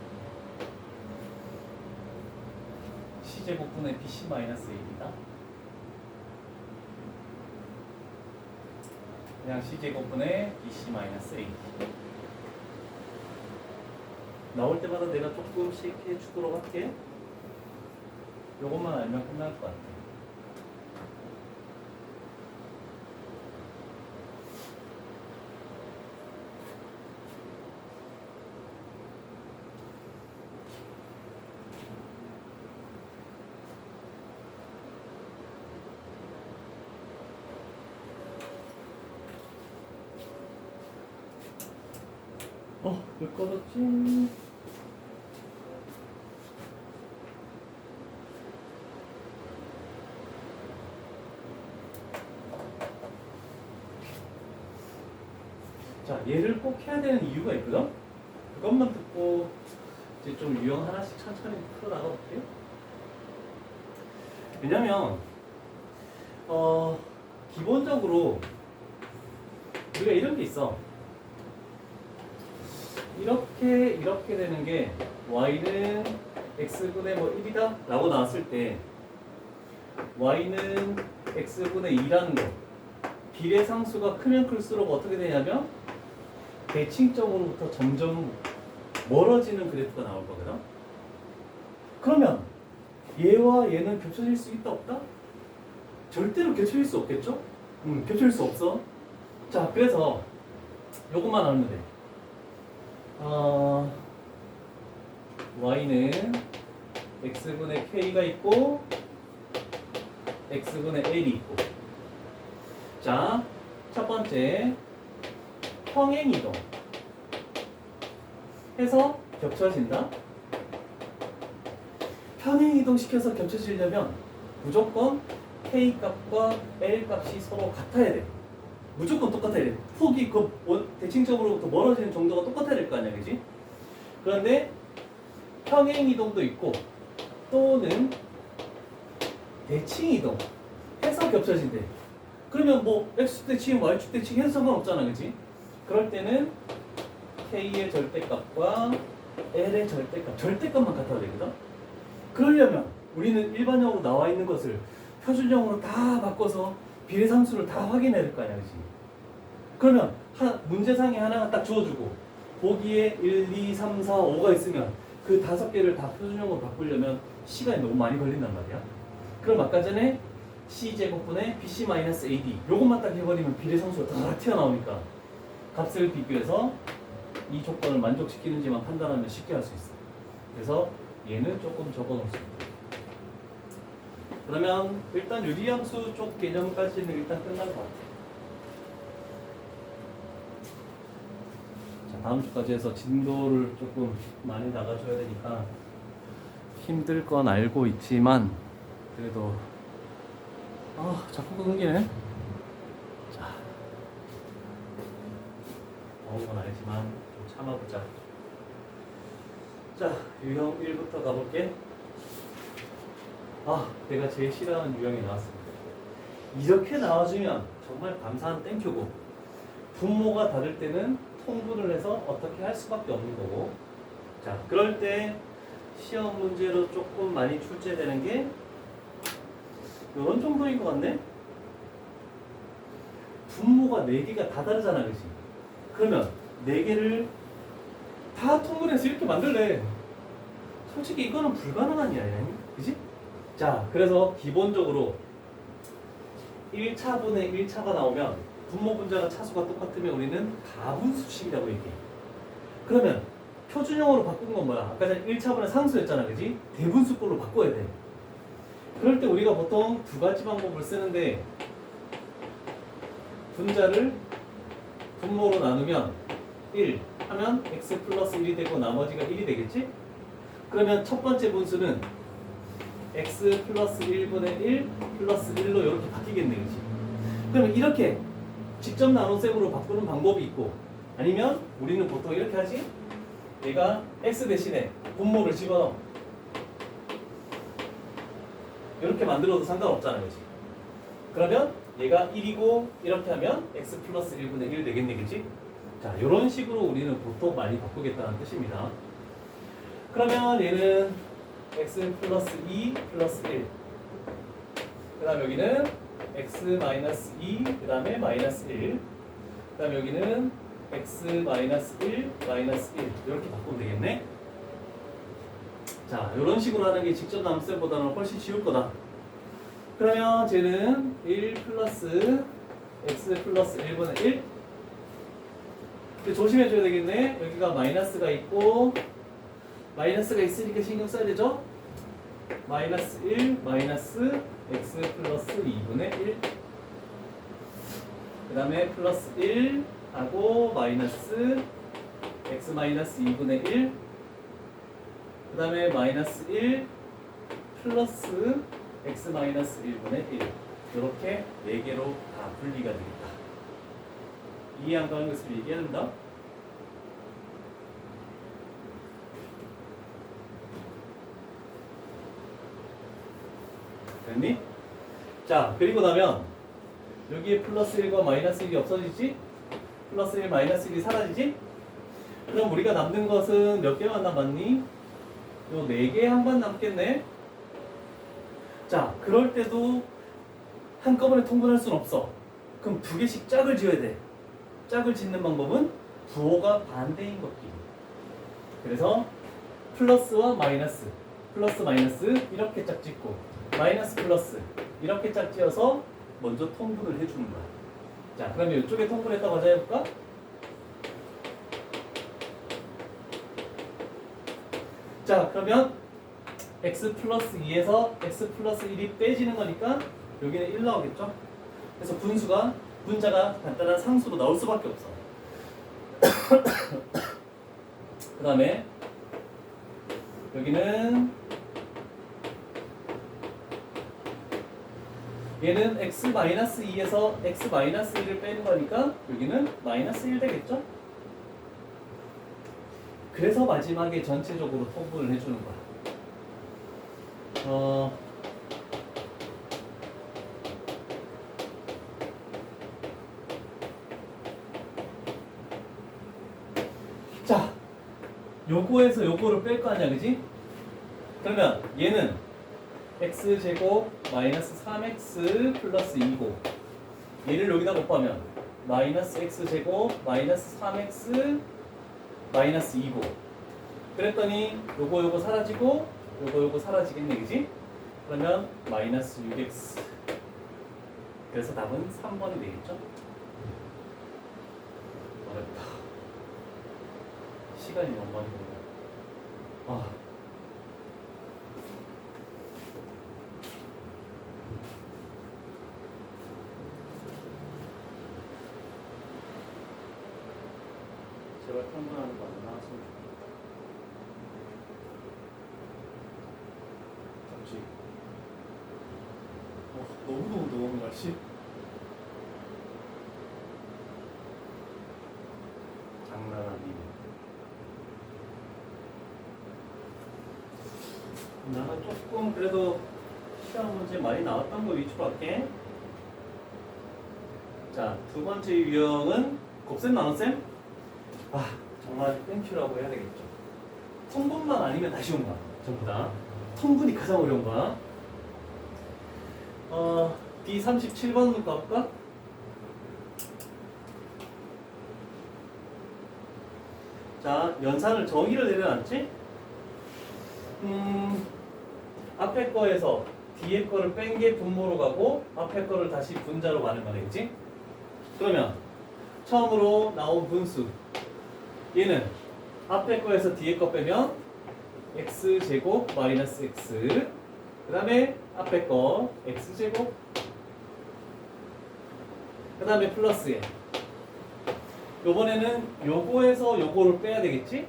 C제곱분의 BC-A입니다. 그냥 C제곱분의 BC-A. 나올 때마다 내가 조금씩 해주도록 할게. 요것만 알면 끝날 것 같아. 불 꺼졌지? 자, 얘를 꼭 해야 되는 이유가 있거든? 그것만 듣고 이제 좀 유형 하나씩 천천히 풀어나가 볼게요. 왜냐면, 기본적으로 우리가 이런 게 있어. 이렇게 되는 게 y는 x분의 뭐 1이다 라고 나왔을 때 y는 x분의 2라는 거 비례상수가 크면 클수록 어떻게 되냐면 대칭점으로부터 점점 멀어지는 그래프가 나올 거거든. 그러면 얘와 얘는 겹쳐질 수 있다 없다? 절대로 겹쳐질 수 없겠죠? 겹쳐질 수 없어. 자, 그래서 요것만 알면 돼. y는 x분의 k가 있고 x분의 l이 있고. 자, 첫 번째 평행이동 해서 겹쳐진다. 평행이동 시켜서 겹쳐지려면 무조건 k 값과 l 값이 서로 같아야 돼. 무조건 똑같아야 돼. 폭이 대칭점으로부터 멀어지는 정도가 똑같아야 될 거 아니야, 그지? 그런데 평행이동도 있고 또는 대칭이동 해서 겹쳐진대. 그러면 뭐 x축 대칭, y축 대칭 해서 상관없잖아, 그지? 그럴 때는 k의 절대값과 l의 절대값만 같아야 되거든? 그러려면 우리는 일반적으로 나와 있는 것을 표준형으로 다 바꿔서 비례상수를 다 확인해야 될 거 아니야, 그지? 그러면 문제상에 하나가 딱 주어주고 보기에 1, 2, 3, 4, 5가 있으면 그 5개를 다 표준형으로 바꾸려면 시간이 너무 많이 걸린단 말이야. 그럼 아까 전에 c제곱분의 bc-ad 요것만 딱 해버리면 비례상수가 다 튀어나오니까 값을 비교해서 이 조건을 만족시키는지만 판단하면 쉽게 할 수 있어. 그래서 얘는 조금 적어놓습니다. 그러면 일단 유리함수 쪽 개념까지는 일단 끝난 것 같아요. 자, 다음 주까지 해서 진도를 조금 많이 나가줘야 되니까 힘들 건 알고 있지만 그래도 자꾸 끊기네. 자, 더운 건 알지만 좀 참아보자. 자, 유형 1부터 가볼게. 내가 제일 싫어하는 유형이 나왔습니다. 이렇게 나와주면 정말 감사한 땡큐고 분모가 다를 때는 통분을 해서 어떻게 할 수밖에 없는 거고. 자, 그럴 때 시험 문제로 조금 많이 출제되는 게 이런 정도인 것 같네? 분모가 4개가 다 다르잖아, 그치? 그러면 4개를 다 통분해서 이렇게 만들래. 솔직히 이거는 불가능한 일 아니야, 그치? 자, 그래서 기본적으로 1차분의 1차가 나오면 분모 분자가 차수가 똑같으면 우리는 가분수식이라고 얘기해. 그러면 표준형으로 바꾼 건 뭐야? 아까 전에 1차분의 상수였잖아, 그지? 대분수꼴로 바꿔야 돼. 그럴 때 우리가 보통 두 가지 방법을 쓰는데 분자를 분모로 나누면 1 하면 x 플러스 1이 되고 나머지가 1이 되겠지? 그러면 첫 번째 분수는 x 플러스 1분의 1 플러스 1로 이렇게 바뀌겠네, 그치? 그러면 이렇게 직접 나눈 셈으로 바꾸는 방법이 있고 아니면 우리는 보통 이렇게 하지? 얘가 x 대신에 분모를 집어넣어. 이렇게 만들어도 상관없잖아, 그치? 그러면 얘가 1이고 이렇게 하면 x 플러스 1분의 1 되겠네, 그치? 자, 이런 식으로 우리는 보통 많이 바꾸겠다는 뜻입니다. 그러면 얘는 x 플러스 2 플러스 1. 그 다음 여기는 x 마이너스 2, 그 다음에 마이너스 1. 그 다음 여기는 x 마이너스 1, 마이너스 1. 이렇게 바꾸면 되겠네. 자, 이런 식으로 하는 게 직접 남쌤보다는 훨씬 쉬울 거다. 그러면 쟤는 1 플러스 x 플러스 1분의 1. 조심해줘야 되겠네. 여기가 마이너스가 있고 마이너스가 있으니까 신경 써야 되죠. 마이너스 1 마이너스 x 플러스 2분의 1. 그 다음에 플러스 1 하고 마이너스 x 마이너스 2분의 1. 그 다음에 마이너스 1 플러스 x 마이너스 1분의 1. 이렇게 4개로 다 분리가 되겠다. 이해 안 가는 것을 얘기해야 된다. 됐니? 자, 그리고 나면 여기에 플러스 1과 마이너스 1이 없어지지? 플러스 1, 마이너스 1이 사라지지? 그럼 우리가 남는 것은 몇 개만 남았니? 요 4개 한번 남겠네? 자, 그럴 때도 한꺼번에 통분할 순 없어. 그럼 2개씩 짝을 지어야 돼. 짝을 짓는 방법은 부호가 반대인 것끼리. 그래서 플러스와 마이너스, 플러스 마이너스 이렇게 짝 짓고 마이너스 플러스 이렇게 짝 지어서 먼저 통분을 해주는 거야. 자, 그러면 이쪽에 통분했다고 하자 해볼까? 자, 그러면 x 플러스 2에서 x 플러스 1이 빼지는 거니까 여기는 1 나오겠죠? 그래서 분자가 간단한 상수로 나올 수밖에 없어. 그 다음에 여기는 얘는 x 마이너스 2에서 x 마이너스 1을 빼는 거니까 여기는 마이너스 1 되겠죠? 그래서 마지막에 전체적으로 통분을 해주는 거야. 자, 요거에서 요거를 뺄 거 아니야, 그지? 그러면 얘는 x제곱 마이너스 3x 플러스 2고 얘를 여기다 곱하면 마이너스 x제곱 마이너스 3x 마이너스 2고 그랬더니 요거 사라지고 요거 사라지겠네, 그지? 그러면 마이너스 6x. 그래서 답은 3번이 되겠죠? 어렵다. 시간이 너무 많이 걸려. 제발 통분하는 거 안 나왔으면 좋겠다. 잠시. 너무 더운데 오늘 날씨. 장난 아니네. 나는 조금 그래도 시간 문제 많이 나왔던 거 위주로 할게. 자, 두 번째 유형은 곱셈 나눗셈. 정말 땡큐라고 해야 되겠죠. 통분만 아니면 다 쉬운 거야. 전부 다. 통분이 가장 어려운 거야. D37번으로 가볼까? 자, 연산을 정의를 내려놨지? 앞에 거에서 뒤에 거를 뺀 게 분모로 가고 앞에 거를 다시 분자로 가는 거네, 그치? 그러면 처음으로 나온 분수 얘는 앞에 거에서 뒤에 거 빼면 x제곱 마이너스 x 그 다음에 앞에 거 x제곱 그 다음에 플러스에 요번에는 요거에서 요거를 빼야 되겠지?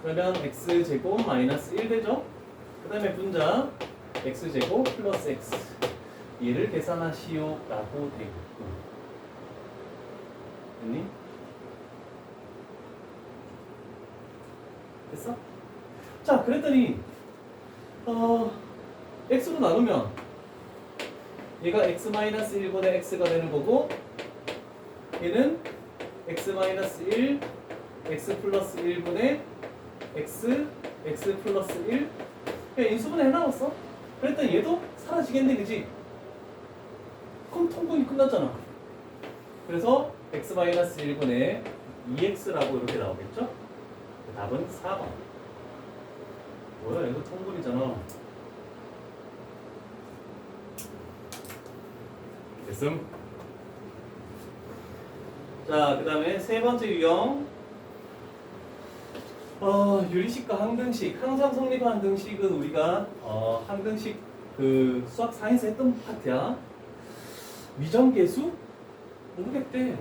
그러면 x제곱 마이너스 1 되죠? 그 다음에 분자 x제곱 플러스 x 얘를 계산하시오 라고 되고 됐니? 됐어? 자, 그랬더니 x로 나누면 얘가 x-1분의 x가 되는 거고 얘는 x-1 x 플러스 1분의 x 플러스 1 그냥 인수분해 해나왔어. 그랬더니 얘도 사라지겠네, 그지? 그럼 통분이 끝났잖아. 그래서 x-1분의 2x라고 이렇게 나오겠죠? 답은 4번. 뭐야 이거 통분이잖아. 됐음. 자, 그 다음에 세 번째 유형. 유리식과 항등식. 항상 성립한 등식은 우리가 항등식 그 수학 4에서 했던 파트야. 미정계수? 모르겠대.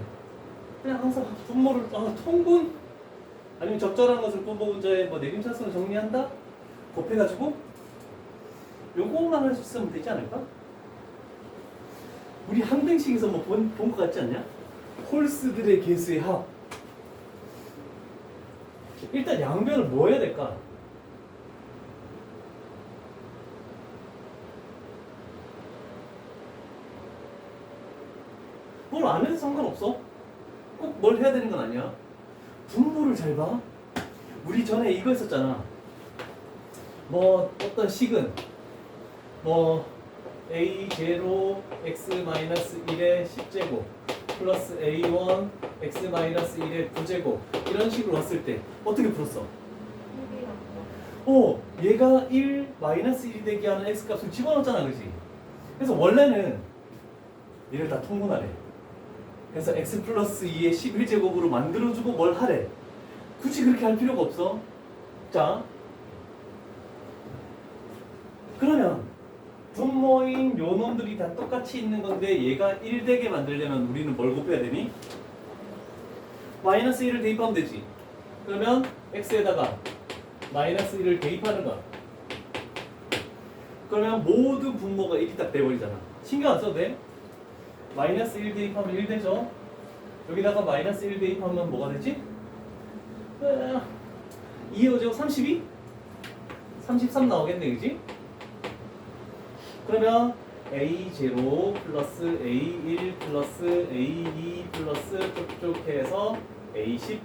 그냥 항상 분모를 통분? 아니면 적절한 것을 분모분자에 뭐 내림차순을 정리한다? 곱해가지고 요거만 할 수 있으면 되지 않을까? 우리 항등식에서 뭐 본 것 같지 않냐? 홀수들의 개수의 합. 일단 양변을 뭐 해야 될까? 뭘 안 해도 상관없어. 꼭 뭘 해야 되는 건 아니야. 분모를 잘 봐. 우리 전에 이거 했었잖아. 뭐 어떤 식은 뭐 a0 x-1의 10제곱 플러스 a1 x-1의 9제곱 이런 식으로 왔을 때 어떻게 풀었어? 얘가 1 1이 되게 하는 x값을 집어넣었잖아, 그지? 그래서 원래는 얘를 다 통분하래. 그래서 x 플러스 2의 11제곱으로 만들어주고 뭘 하래. 굳이 그렇게 할 필요가 없어. 자, 그러면 분모인 요 놈들이 다 똑같이 있는 건데 얘가 1 되게 만들려면 우리는 뭘 곱해야 되니? 마이너스 1을 대입하면 되지. 그러면 x에다가 마이너스 1을 대입하는 거야. 그러면 모든 분모가 1이 딱 돼버리잖아. 신경 안 써도 돼. 마이너스 1 대입하면 1 되죠. 여기다가 마이너스 1 대입하면 뭐가 되지? 2의 5제곱 32? 33 나오겠네, 그지? 그러면 A0 플러스 A1 플러스 A2 플러스 쭉쭉 해서 A10.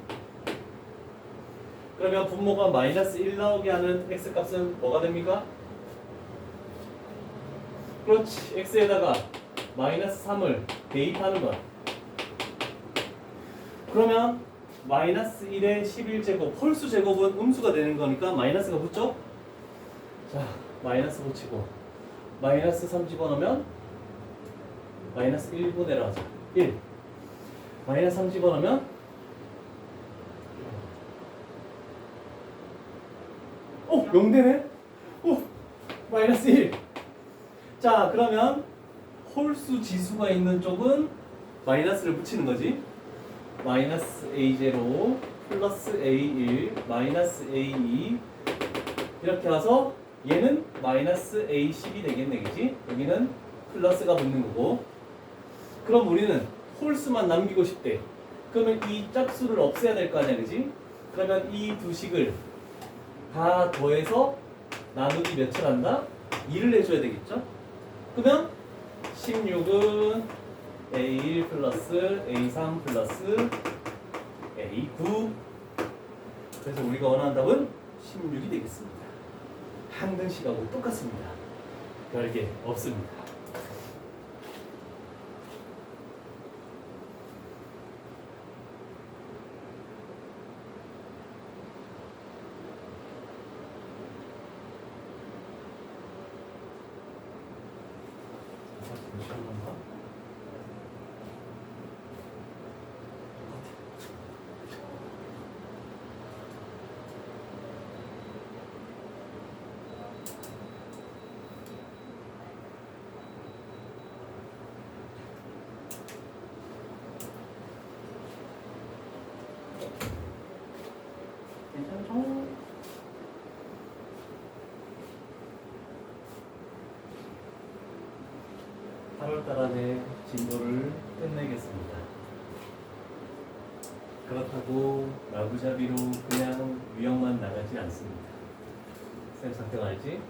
그러면 분모가 마이너스 1 나오게 하는 x값은 뭐가 됩니까? 그렇지. x에다가 마이너스 3을 대입하는 거야. 그러면 마이너스 1의 11제곱 홀수 제곱은 음수가 되는 거니까 마이너스가 붙죠? 자, 마이너스 붙이고 마이너스 3 집어넣으면 마이너스 1분해라 하자. 1 마이너스 3 집어넣으면 오! 0되네? 오! 마이너스 1. 자, 그러면 홀수 지수가 있는 쪽은 마이너스를 붙이는 거지. 마이너스 A0 플러스 A1 마이너스 A2 이렇게 와서 얘는 마이너스 A10이 되겠네, 그지? 여기는 플러스가 붙는 거고. 그럼 우리는 홀수만 남기고 싶대. 그러면 이 짝수를 없애야 될 거 아니야, 그지? 그러면 이 두 식을 다 더해서 나누기 몇을 한다? 2를 해줘야 되겠죠? 그러면 16은 A1 플러스 A3 플러스 A9. 그래서 우리가 원하는 답은 16이 되겠습니다. 항등식하고 똑같습니다. 별게 없습니다. 괜찮죠? 8월달 안에 진도를 끝내겠습니다. 그렇다고 마구잡이로 그냥 유형만 나가지 않습니다. 쌤 상태가 알지?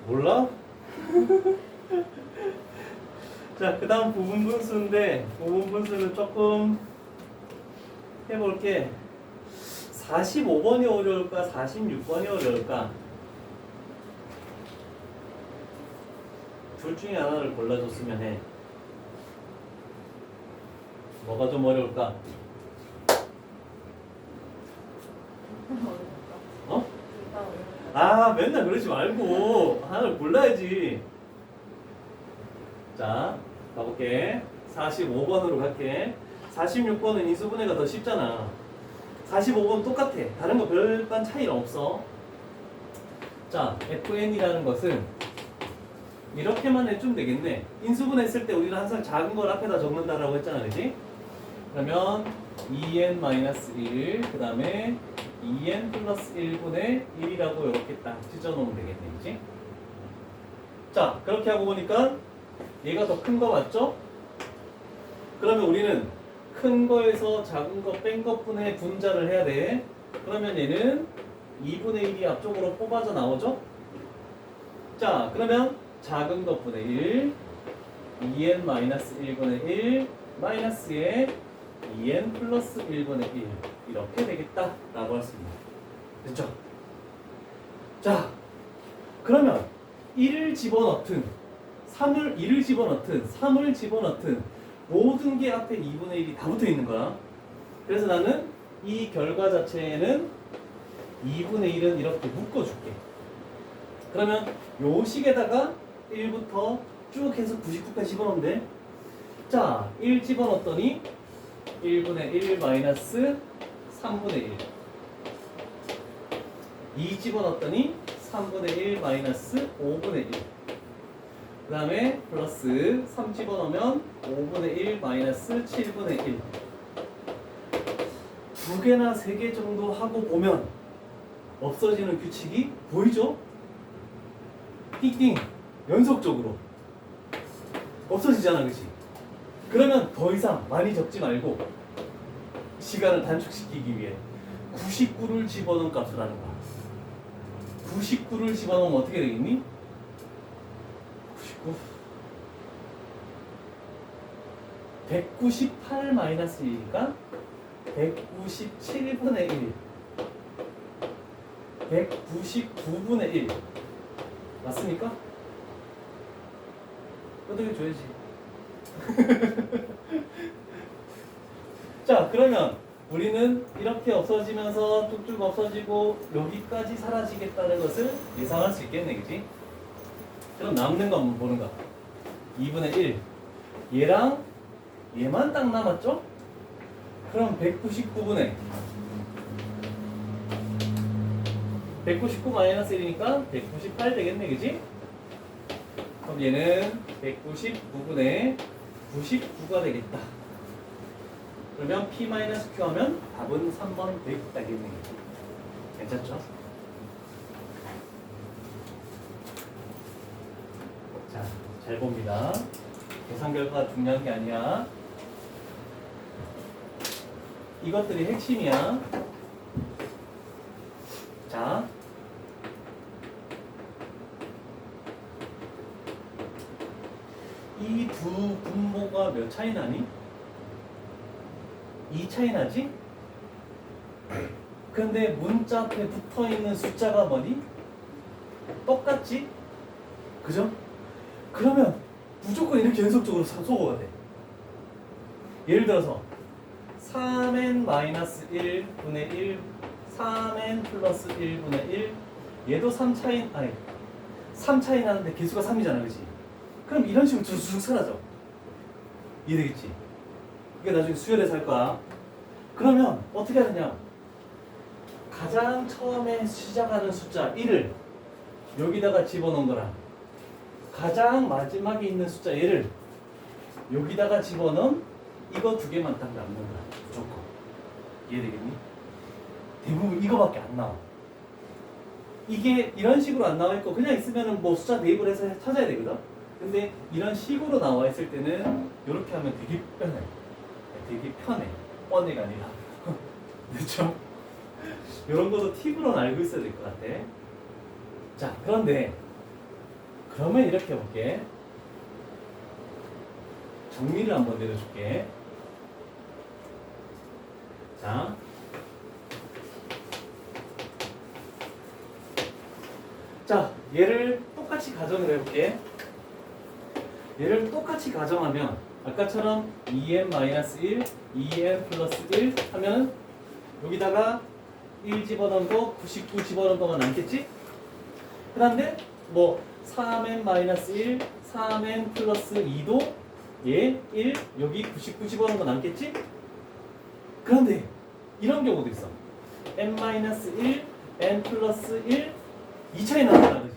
몰라? 자, 그 다음 부분분수인데 부분분수는 조금 해볼게. 45번이 어려울까? 46번이 어려울까? 둘 중에 하나를 골라줬으면 해. 뭐가 좀 어려울까? 어? 아, 맨날 그러지 말고 하나를 골라야지. 자, 가볼게. 45번으로 갈게. 46번은 인수분해가 더 쉽잖아. 45번 똑같아. 다른 거 별반 차이는 없어. 자, FN이라는 것은 이렇게만 해주면 되겠네. 인수분해 했을 때 우리는 항상 작은 걸 앞에다 적는다라고 했잖아, 그지? 그러면 2n-1, 그 다음에 2n 플러스 1분의 1이라고 이렇게 딱 찢어놓으면 되겠네, 그지? 자, 그렇게 하고 보니까 얘가 더 큰 거 맞죠? 그러면 우리는 큰 거에서 작은 거 뺀 것분의 분자를 해야 돼. 그러면 얘는 2분의 1이 앞쪽으로 뽑아져 나오죠? 자, 그러면 작은 것분의 1, 2n-1분의 1, 마이너스에 2n 플러스 1분의 1 이렇게 되겠다 라고 할 수 있는 거죠. 됐죠? 자, 그러면 1을 집어넣든 2를 집어넣든 3을 집어넣든 모든 게 앞에 2분의 1이 다 붙어 있는 거야. 그래서 나는 이 결과 자체에는 2분의 1은 이렇게 묶어줄게. 그러면 요 식에다가 1부터 쭉 해서 99까지 집어넣으면 돼. 자, 1 집어넣었더니 1분의 1 마이너스 3분의 1. 2 집어넣었더니 3분의 1 마이너스 5분의 1. 그 다음에 플러스 3 집어넣으면 5분의 1 마이너스 7분의 1. 두 개나 세 개 정도 하고 보면 없어지는 규칙이 보이죠? 띵띵 연속적으로 없어지잖아, 그치? 그러면 더 이상 많이 적지 말고 시간을 단축시키기 위해 99를 집어넣은 값을 하는 거야. 99를 집어넣으면 어떻게 되겠니? 99 198 마이너스 1이니까 197분의 1 199분의 1 맞습니까? 어떻게 줘야지. 자, 그러면 우리는 이렇게 없어지면서 쭉쭉 없어지고 여기까지 사라지겠다는 것을 예상할 수 있겠네, 그치? 그럼 남는 거 한번 보는 거야. 2분의 1 얘랑 얘만 딱 남았죠? 그럼 199분의 199 마이너스 1이니까 198 되겠네, 그지? 그럼 얘는 199분의 99가 되겠다. 그러면 P 마이너스 Q 하면 답은 3번 되겠다겠네. 괜찮죠? 자, 잘 봅니다. 계산 결과가 중요한 게 아니야. 이것들이 핵심이야. 자, 이 두 분모가 몇 차이 나니? 2 차이 나지? 근데 문자 앞에 붙어있는 숫자가 뭐니? 똑같지? 그죠? 그러면 무조건 이렇게 연속적으로 소거가 돼. 예를 들어서 3n-1분의 1 3n 플러스 1분의 1 얘도 3 차이 나는데 개수가 3이잖아, 그치? 그럼 이런 식으로 쭉 사라져. 이해되겠지? 이게 나중에 수열에서 할 거야. 그러면 어떻게 하느냐? 가장 처음에 시작하는 숫자 1을 여기다가 집어넣은 거랑 가장 마지막에 있는 숫자 얘를 여기다가 집어넣은 이거 두 개만 딱 남는 거야. 무조건. 이해되겠니? 대부분 이거밖에 안 나와. 이게 이런 식으로 안 나와 있고 그냥 있으면은 뭐 숫자 대입을 해서 찾아야 되거든. 근데 이런 식으로 나와 있을 때는 이렇게 하면 되게 편해. 되게 편해. 뻔해가 아니라. 그렇죠? 이런 것도 팁으로는 알고 있어야 될 것 같아. 자, 그런데 그러면 이렇게 해볼게. 정리를 한번 내려줄게. 자, 얘를 똑같이 가정을 해볼게. 얘를 똑같이 가정하면 아까처럼 2n-1, 2n 플러스 1 하면 여기다가 1 집어넣은 거 99 집어넣은 거가 남겠지? 그런데 뭐 3n-1, 3n 플러스 2도 얘 1, 여기 99 집어넣은 건 남겠지? 그런데 이런 경우도 있어. n-1, n 플러스 1, 이 차이 나잖아, 그지?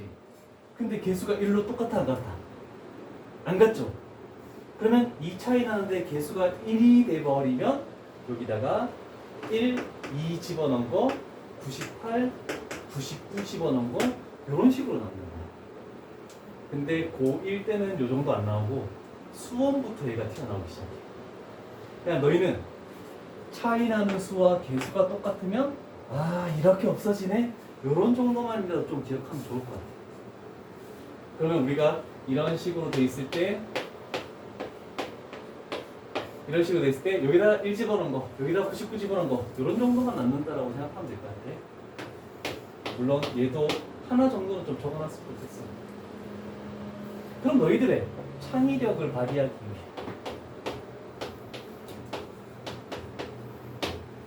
근데 개수가 1로 똑같아, 안 같아? 안 같죠? 그러면 이 차이 나는데 개수가 1이 돼버리면 여기다가 1, 2 집어넣은 거, 98, 99 집어넣은 거 이런 식으로 나옵니다. 근데 고1 때는 요 정도 안 나오고 수원부터 얘가 튀어나오기 시작해. 그냥 너희는 차이 나는 수와 개수가 똑같으면 아 이렇게 없어지네? 요런 정도만이라도 좀 기억하면 좋을 것 같아. 그러면 우리가 이런 식으로 돼 있을 때 여기다 1 집어넣은 거, 여기다 99 집어넣은 거 이런 정도만 남는다라고 생각하면 될 것 같아. 물론 얘도 하나 정도는 좀 적어놨으면 좋겠어. 그럼 너희들의 창의력을 발휘하기 위해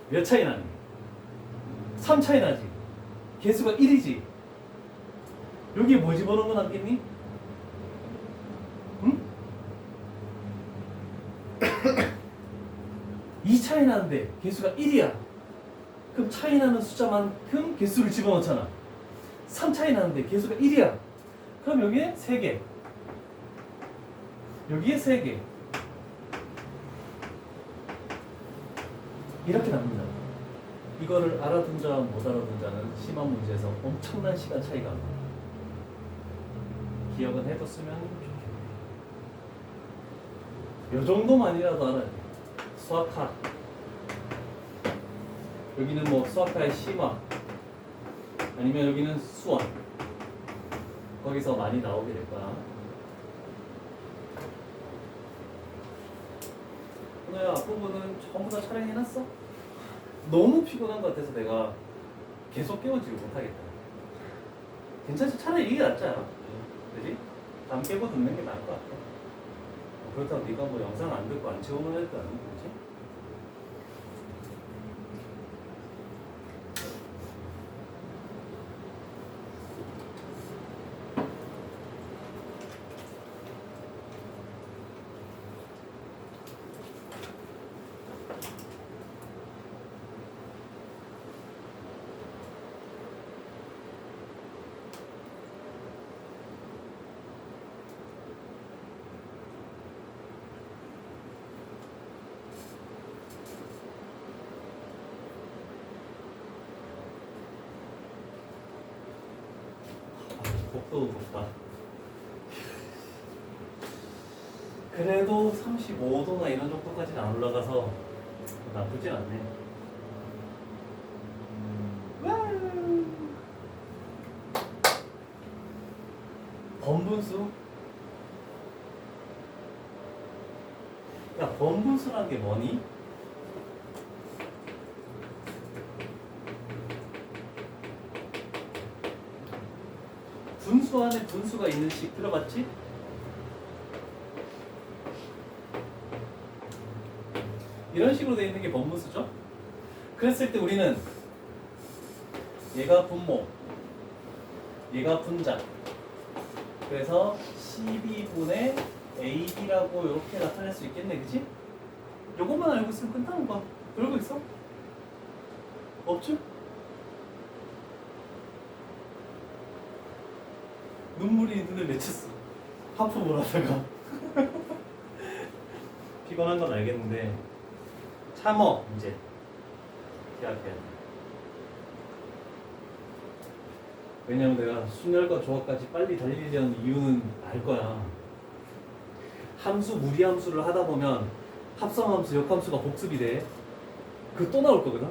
몇 차이 나니? 3 차이 나지? 개수가 1이지? 여기에 뭐 집어넣은 거 남겠니? 응? 2 차이 나는데 개수가 1이야. 그럼 차이 나는 숫자만큼 개수를 집어넣잖아. 3 차이 나는데 개수가 1이야. 그럼 여기에 3개. 여기에 3개. 이렇게 남는다. 이거를 알아둔 자와 못 알아둔 자는 심한 문제에서 엄청난 시간 차이가 납니다. 기억은 해뒀으면 좋겠네요. 요 정도만이라도 알아야 돼. 수학하. 여기는 뭐 수학하의 심화. 아니면 여기는 수원. 거기서 많이 나오게 될 거야. 오늘 앞부분은 전부 다 촬영해놨어? 너무 피곤한 것 같아서 내가 계속 깨워지를 못하겠다. 괜찮지? 차라리 이게 낫지 않아? 그지? 다음 깨고 듣는 게 나을 것 같아. 그렇다고 네가 뭐 영상 안 듣고 안 채우면 할 거 아니야? 그지? 복도도 높다. 그래도 35도나 이런 정도까지는 안 올라가서 나쁘진 않네. 번분수? 야, 번분수란 게 뭐니? 분수 안에 분수가 있는 식 들어봤지? 이런 식으로 되어 있는 게 번분수죠? 그랬을 때 우리는 얘가 분모, 얘가 분자. 그래서 12분의 AB라고 이렇게 나타낼 수 있겠네, 그치? 요것만 알고 있으면 끝나는 거야. 그러고 있어? 없죠? 눈물이 눈에 맺혔어. 하품을 하다가. 피곤한 건 알겠는데 참어 이제 기약해야 돼. 왜냐면 내가 순열과 조합까지 빨리 달리려는 이유는 알 거야. 함수 무리함수를 하다 보면 합성함수 역함수가 복습이 돼. 그 또 나올 거거든.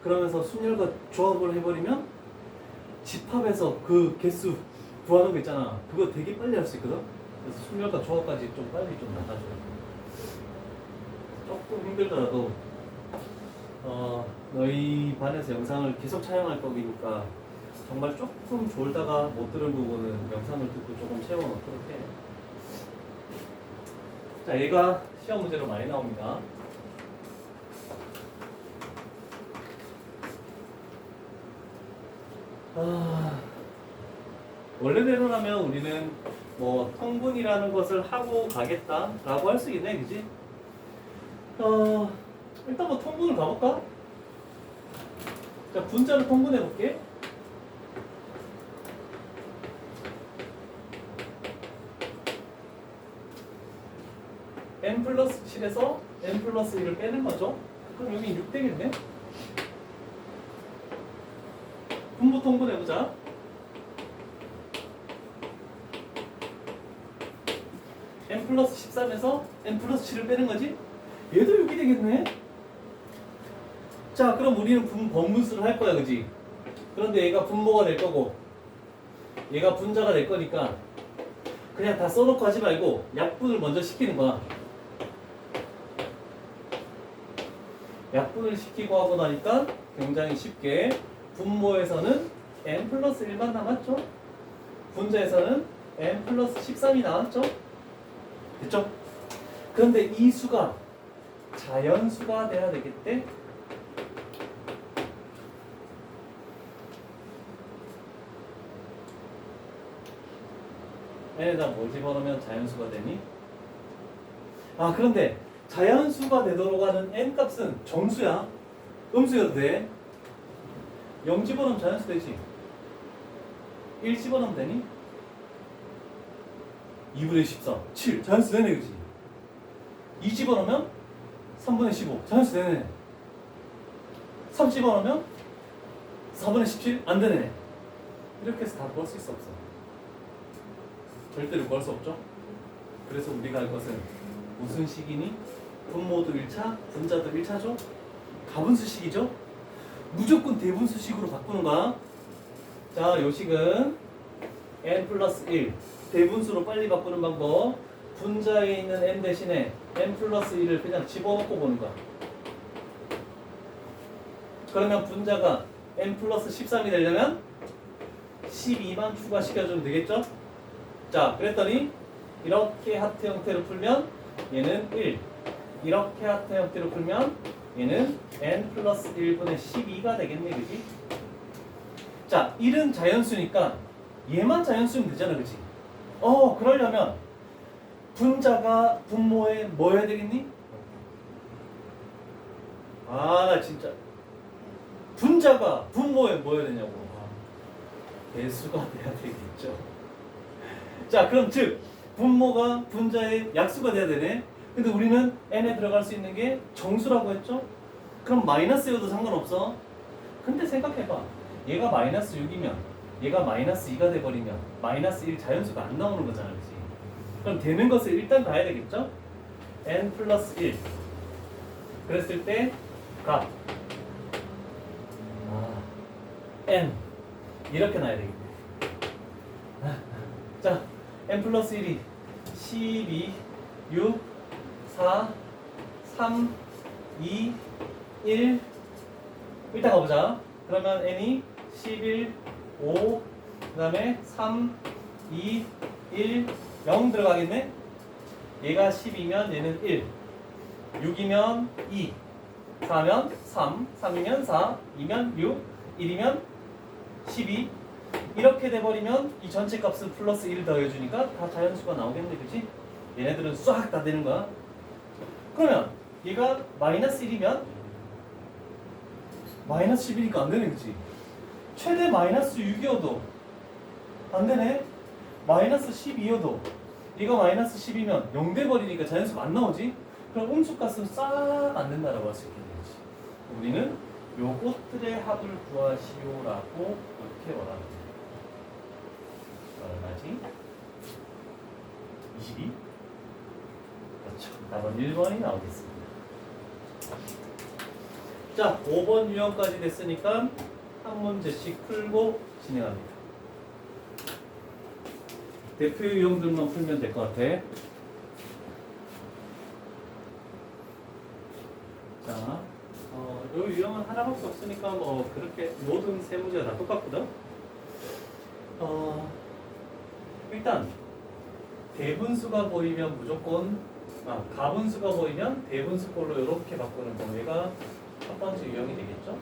그러면서 순열과 조합을 해버리면 집합에서 그 개수 구하는 거 있잖아. 그거 되게 빨리 할 수 있거든. 그래서 순열과 조합까지 좀 빨리 좀 나가줘야 돼. 조금 힘들더라도 너희 반에서 영상을 계속 촬영할 거니까 정말 조금 졸다가 못 들은 부분은 영상을 듣고 조금 채워놓도록 해. 자, 얘가 시험 문제로 많이 나옵니다. 원래대로라면 우리는 뭐 통분이라는 것을 하고 가겠다라고 할 수 있네, 그지? 일단 뭐 통분을 가볼까? 자, 분자를 통분해 볼게. n 플러스 7에서 n 플러스 1을 빼는 거죠. 그럼 여기 6 되겠네. 분모 통분해 보자. n 플러스 13에서 n 플러스 7을 빼는 거지. 얘도 6이 되겠네. 자, 그럼 우리는 번분수를 할 거야, 그지? 그런데 얘가 분모가 될 거고 얘가 분자가 될 거니까 그냥 다 써놓고 하지 말고 약분을 먼저 시키는 거야. 약분을 시키고 하고 나니까 굉장히 쉽게 분모에서는 n 플러스 1만 남았죠? 분자에서는 n 플러스 13이 나왔죠? 됐죠? 그런데 이 수가 자연수가 돼야 되겠대? n에다 뭘 집어넣으면 자연수가 되니? 아, 그런데 자연수가 되도록 하는 n 값은 정수야. 음수여도 돼. 0 집어넣으면 자연수 되지. 1 집어넣으면 되니? 2분의 14, 7 자연수 되네, 그지? 2 집어넣으면 3분의 15 자연수 되네. 3 집어넣으면 4분의 17 안 되네. 이렇게 해서 다 구할 수 있어, 없어? 절대로 구할 수 없죠? 그래서 우리가 할 것은 무슨 식이니? 분모도 1차, 분자도 1차죠? 가분수식이죠? 무조건 대분수식으로 바꾸는 거야. 자, 요 식은 n 플러스 1 대분수로 빨리 바꾸는 방법. 분자에 있는 n 대신에 n 플러스 1을 그냥 집어넣고 보는 거야. 그러면 분자가 n 플러스 13이 되려면 12만 추가시켜주면 되겠죠? 자, 그랬더니 이렇게 하트 형태로 풀면 얘는 1, 이렇게 하트 형태로 풀면 얘는 n 플러스 1분의 12가 되겠네, 그지? 자, 1은 자연수니까 얘만 자연수면 되잖아, 그지? 그러려면 분자가 분모에 뭐 해야 되겠니? 나 진짜 분자가 분모에 뭐 해야 되냐고. 배수가 돼야 되겠죠. 자, 그럼 즉 분모가 분자의 약수가 돼야 되네. 근데 우리는 n에 들어갈 수 있는 게 정수라고 했죠? 그럼 마이너스여도 상관없어. 근데 생각해봐. 얘가 마이너스 6이면 얘가 마이너스 2가 돼버리면 마이너스 1 자연수가 안 나오는 거잖아, 그치? 그럼 되는 것을 일단 가야 되겠죠? n 플러스 1 그랬을 때 값 n 이렇게 나야 되겠네. 자, n 플러스 1이 12, 6, 4, 3, 2, 1 일단 가보자. 그러면 n이 11, 5, 그 다음에 3, 2, 1, 0 들어가겠네? 얘가 10이면 얘는 1, 6이면 2, 4면 3, 3이면 4, 2면 6, 1이면 12 이렇게 돼버리면 이 전체 값은 플러스 1 더해주니까 다 자연수가 나오겠네, 그치? 얘네들은 싹 다 되는 거야. 그러면 얘가 마이너스 1이면 마이너스 11이니까 안 되네, 그치? 최대 마이너스 6이어도 안 되네. 마이너스 12여도 얘가 마이너스 10이면 0 돼버리니까 자연수가 안 나오지? 그럼 음수값은 싹 안 된다라고 할 수 있겠네, 그치? 우리는 요것들의 합을 구하시오라고 이렇게 말합니다. 얼마지? 22? 그렇죠. 답은 1번이 나오겠습니다. 자, 5번 유형까지 됐으니까 한 문제씩 풀고 진행합니다. 대표 유형들만 풀면 될 것 같아. 자, 요 유형은 하나밖에 없으니까 뭐 그렇게 모든 세 문제가 다 똑같거든. 일단 대분수가 보이면 무조건 가분수가 보이면 대분수꼴로 이렇게 바꾸는 거. 얘가 첫 번째 유형이 되겠죠.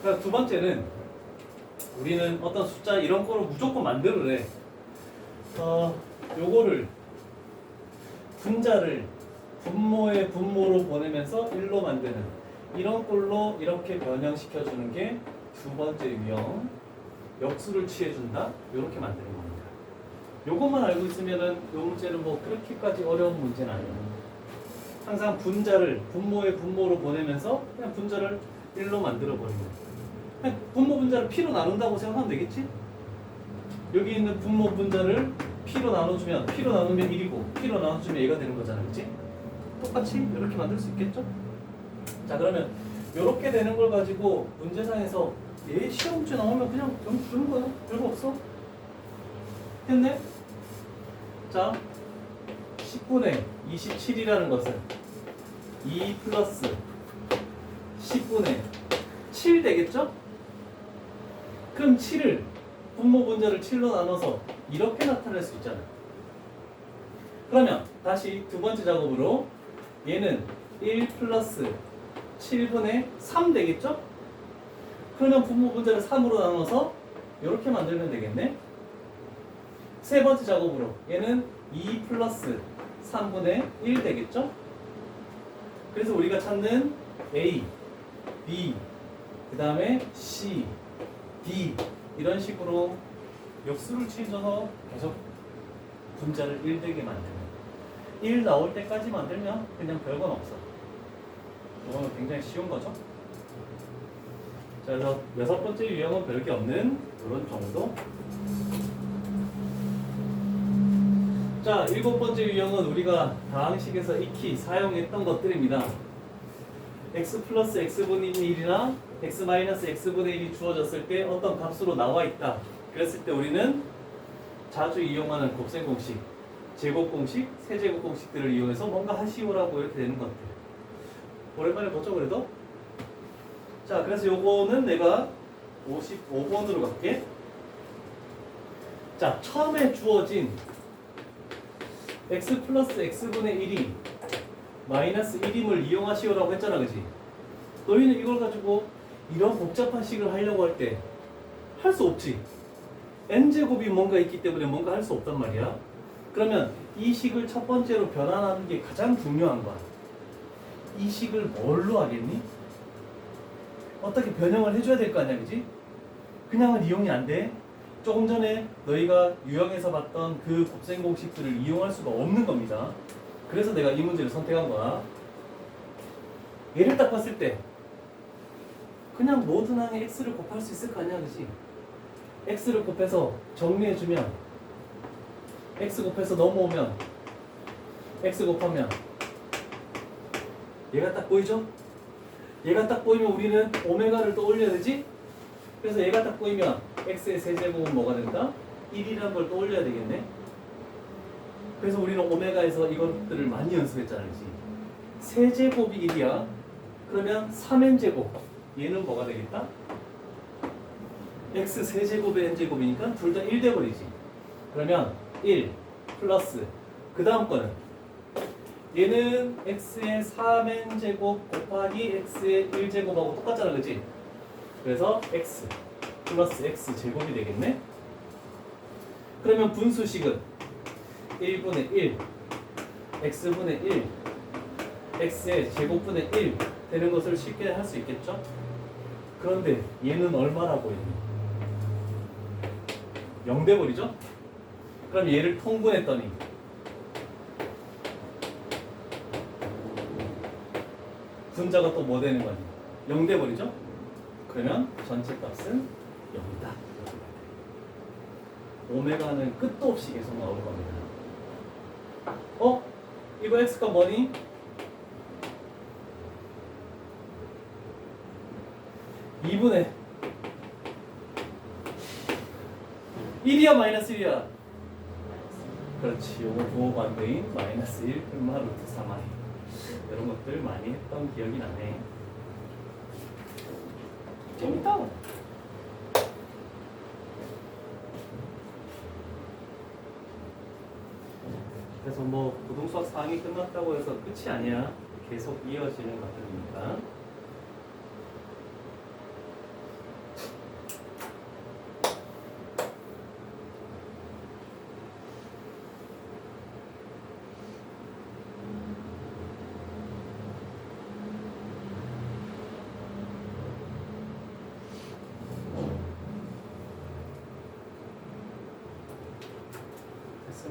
그러니까 두 번째는 우리는 어떤 숫자 이런 거를 무조건 만들으래. 요거를 분자를 분모의 분모로 보내면서 1로 만드는 이런 꼴로 이렇게 변형시켜 주는 게 두 번째 유형. 역수를 취해준다. 이렇게 만드는 겁니다. 요것만 알고 있으면은 요 문제는 뭐 그렇게까지 어려운 문제는 아니에요. 항상 분자를 분모의 분모로 보내면서 그냥 분자를 1로 만들어 버리는 거예요. 분모 분자를 p로 나눈다고 생각하면 되겠지? 여기 있는 분모 분자를 p로 나눠주면 p로 나누면 1이고 p로 나눠주면 얘가 되는 거잖아, 그렇지? 똑같이 이렇게 만들 수 있겠죠? 자, 그러면 이렇게 되는 걸 가지고 문제상에서 얘 시험 문제 나오면 그냥 주는 거야. 별거 없어. 했네? 자, 10분의 27이라는 것은 2 플러스 10분의 7 되겠죠? 그럼 7을 분모 분자를 7로 나눠서 이렇게 나타낼 수 있잖아. 그러면 다시 두 번째 작업으로 얘는 1 플러스 7분의 3 되겠죠? 그러면 분모 분자를 3으로 나눠서 이렇게 만들면 되겠네. 세 번째 작업으로 얘는 2 플러스 3분의 1 되겠죠? 그래서 우리가 찾는 A, B, 그 다음에 C, D 이런 식으로 역수를 취해줘서 계속 분자를 1 되게 만드는 1 나올 때까지 만들면 그냥 별건 없어. 이거는 굉장히 쉬운 거죠. 자, 그래서 여섯 번째 유형은 별게 없는 이런 정도. 자, 일곱 번째 유형은 우리가 다항식에서 익히 사용했던 것들입니다. x 플러스 x분의 1이나 x 마이너스 x분의 1이 주어졌을 때 어떤 값으로 나와 있다. 그랬을 때 우리는 자주 이용하는 곱셈 공식, 제곱 공식, 세제곱 공식들을 이용해서 뭔가 하시오라고 이렇게 되는 것들. 오랜만에 보죠, 그래도? 자, 그래서 요거는 내가 55번으로 갈게. 자, 처음에 주어진 x 플러스 x분의 1이 마이너스 1임을 이용하시오라고 했잖아, 그지? 너희는 이걸 가지고 이런 복잡한 식을 하려고 할 때 할 수 없지. n제곱이 뭔가 있기 때문에 뭔가 할 수 없단 말이야. 그러면 이 식을 첫 번째로 변환하는 게 가장 중요한 거야. 이 식을 뭘로 하겠니? 어떻게 변형을 해줘야 될 거 아니야, 그지? 그냥은 이용이 안 돼. 조금 전에 너희가 유형에서 봤던 그 곱셈 공식들을 이용할 수가 없는 겁니다. 그래서 내가 이 문제를 선택한 거야. 얘를 딱 봤을 때 그냥 모든 항에 x를 곱할 수 있을 거 아니야, 그지? x를 곱해서 정리해주면 x 곱해서 넘어오면 x 곱하면 얘가 딱 보이죠? 얘가 딱 보이면 우리는 오메가를 떠올려야 되지? 그래서 얘가 딱 보이면 x의 세제곱은 뭐가 된다? 1이라는 걸 떠올려야 되겠네. 그래서 우리는 오메가에서 이것들을 많이 연습했잖아, 그지? 세제곱이 1이야. 그러면 3n제곱 얘는 뭐가 되겠다? x 세제곱의 n제곱이니까 둘 다 1 돼버리지. 그러면 1 플러스 그 다음 거는 얘는 x의 3n제곱 곱하기 x의 1제곱하고 똑같잖아, 그치? 그래서 x 플러스 x 제곱이 되겠네. 그러면 분수식은 1분의 1 x분의 1 x의 제곱분의 1 되는 것을 쉽게 할 수 있겠죠? 그런데 얘는 얼마라고 했니? 0 돼버리죠? 그럼 얘를 통분했더니 분자가 또 뭐 되는 거니? 0 돼버리죠? 그러면 전체 값은 0이다. 오메가는 끝도 없이 계속 나올 겁니다. 이거 x가 뭐니? 2분의 1이야 마이너스 1이야? 그렇지. 요거 부호 반대인 마이너스 1 뿔마 루트 3i 이런 것들 많이 했던 기억이 나네. 재밌다. 그래서 뭐 고등수학 4학기 끝났다고 해서 끝이 아니야. 계속 이어지는 것들입니다.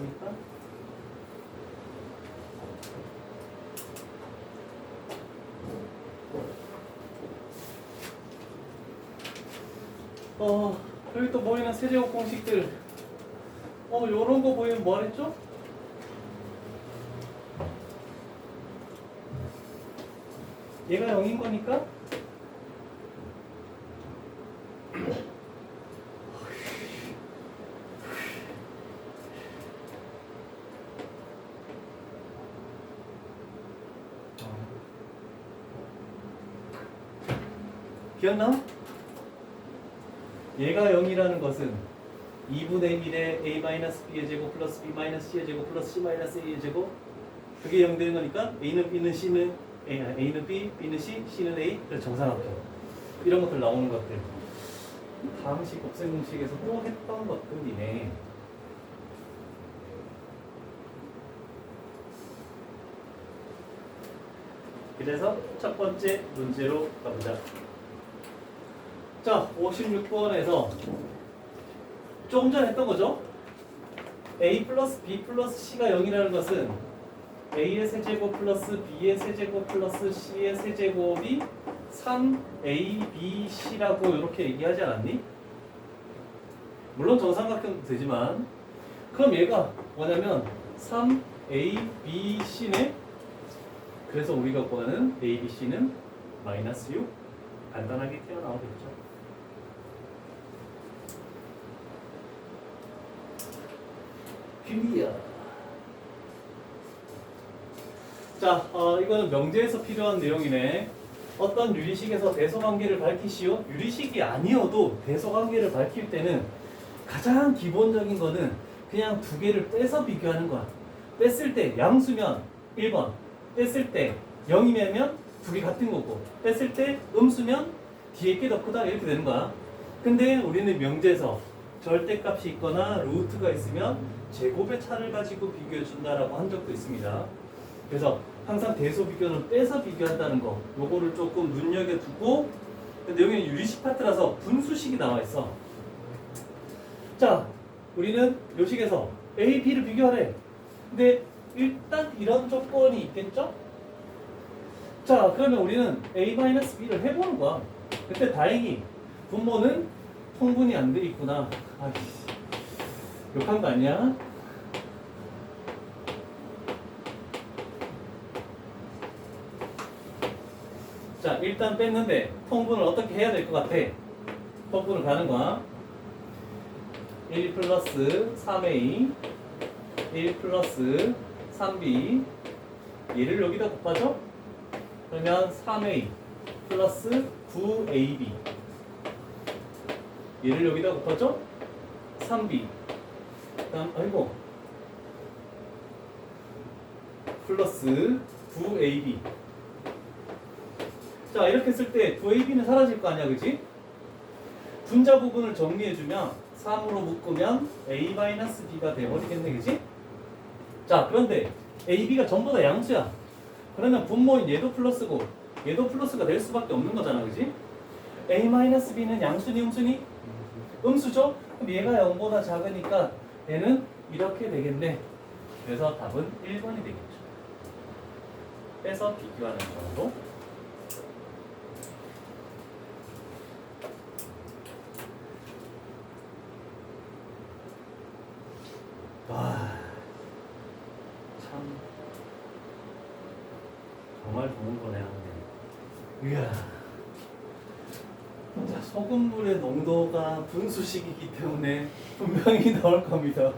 않습니까? 여기 또 보이는 세제곱 공식들. 요런 거 보이면 뭐 하랬죠? 얘가 0인 거니까 기억나? 얘가 0이라는 것은 2분의 1의 a-b의 제곱 플러스 b-c의 제곱 플러스 c-a의 제곱 그게 0 되는 거니까 a는 b는 c는 a는 b, b는 c, c는 a 그래서 정사각형 이런 것들 나오는 것들 다항식 곱셈 공식에서 또 했던 것들이네. 그래서 첫 번째 문제로 가보자. 자, 56번에서 조금 전에 했던 거죠? a 플러스 b 플러스 c가 0이라는 것은 a의 세제곱 플러스 b의 세제곱 플러스 c의 세제곱이 3a, b, c라고 이렇게 얘기하지 않았니? 물론 정삼각형도 되지만 그럼 얘가 뭐냐면 3a, b, c네. 그래서 우리가 구하는 a, b, c는 마이너스 6 간단하게 튀어나오겠죠. 클리어. 자, 이거는 명제에서 필요한 내용이네. 어떤 유리식에서 대소관계를 밝히시오. 유리식이 아니어도 대소관계를 밝힐 때는 가장 기본적인 거는 그냥 두 개를 떼서 비교하는 거야. 뺐을 때 양수면 1번, 뺐을 때 0이면 두 개 같은 거고, 뺐을 때 음수면 뒤에 게 더 크다 이렇게 되는 거야. 근데 우리는 명제에서 절대값이 있거나 루트가 있으면 제곱의 차를 가지고 비교해 준다라고 한 적도 있습니다. 그래서 항상 대소 비교는 빼서 비교한다는 거 요거를 조금 눈여겨두고, 근데 여기는 유리식 파트라서 분수식이 나와 있어. 자, 우리는 요 식에서 A, B를 비교하래. 근데 일단 이런 조건이 있겠죠? 자, 그러면 우리는 A-B를 해보는 거야. 그때 다행히 분모는 통분이 안 돼 있구나. 아이씨, 욕한 거 아니야? 자, 일단 뺐는데 통분을 어떻게 해야 될 것 같아? 통분을 가는 거야. 1 플러스 3a 1 플러스 3b 얘를 여기다 곱하죠? 그러면 3a 플러스 9ab 얘를 여기다 곱하죠? 3b 그다음 아이고 플러스 9ab. 자, 이렇게 했을 때 9ab는 사라질 거 아니야, 그치? 분자 부분을 정리해주면 3으로 묶으면 a-b가 돼버리겠네, 그치? 자, 그런데 a,b가 전부 다 양수야. 그러면 분모인 얘도 플러스고 얘도 플러스가 될 수밖에 없는 거잖아, 그치? a-b는 양수니 음수니? 음수죠? 그럼 얘가 0보다 작으니까 얘는 이렇게 되겠네. 그래서 답은 1번이 되겠죠. 빼서 비교하는 정도. 와, 참 정말 좋은 거네 하는데. 이야. 자, 소금물의 농도가 분수식이기 때문에 분명히 나올 겁니다.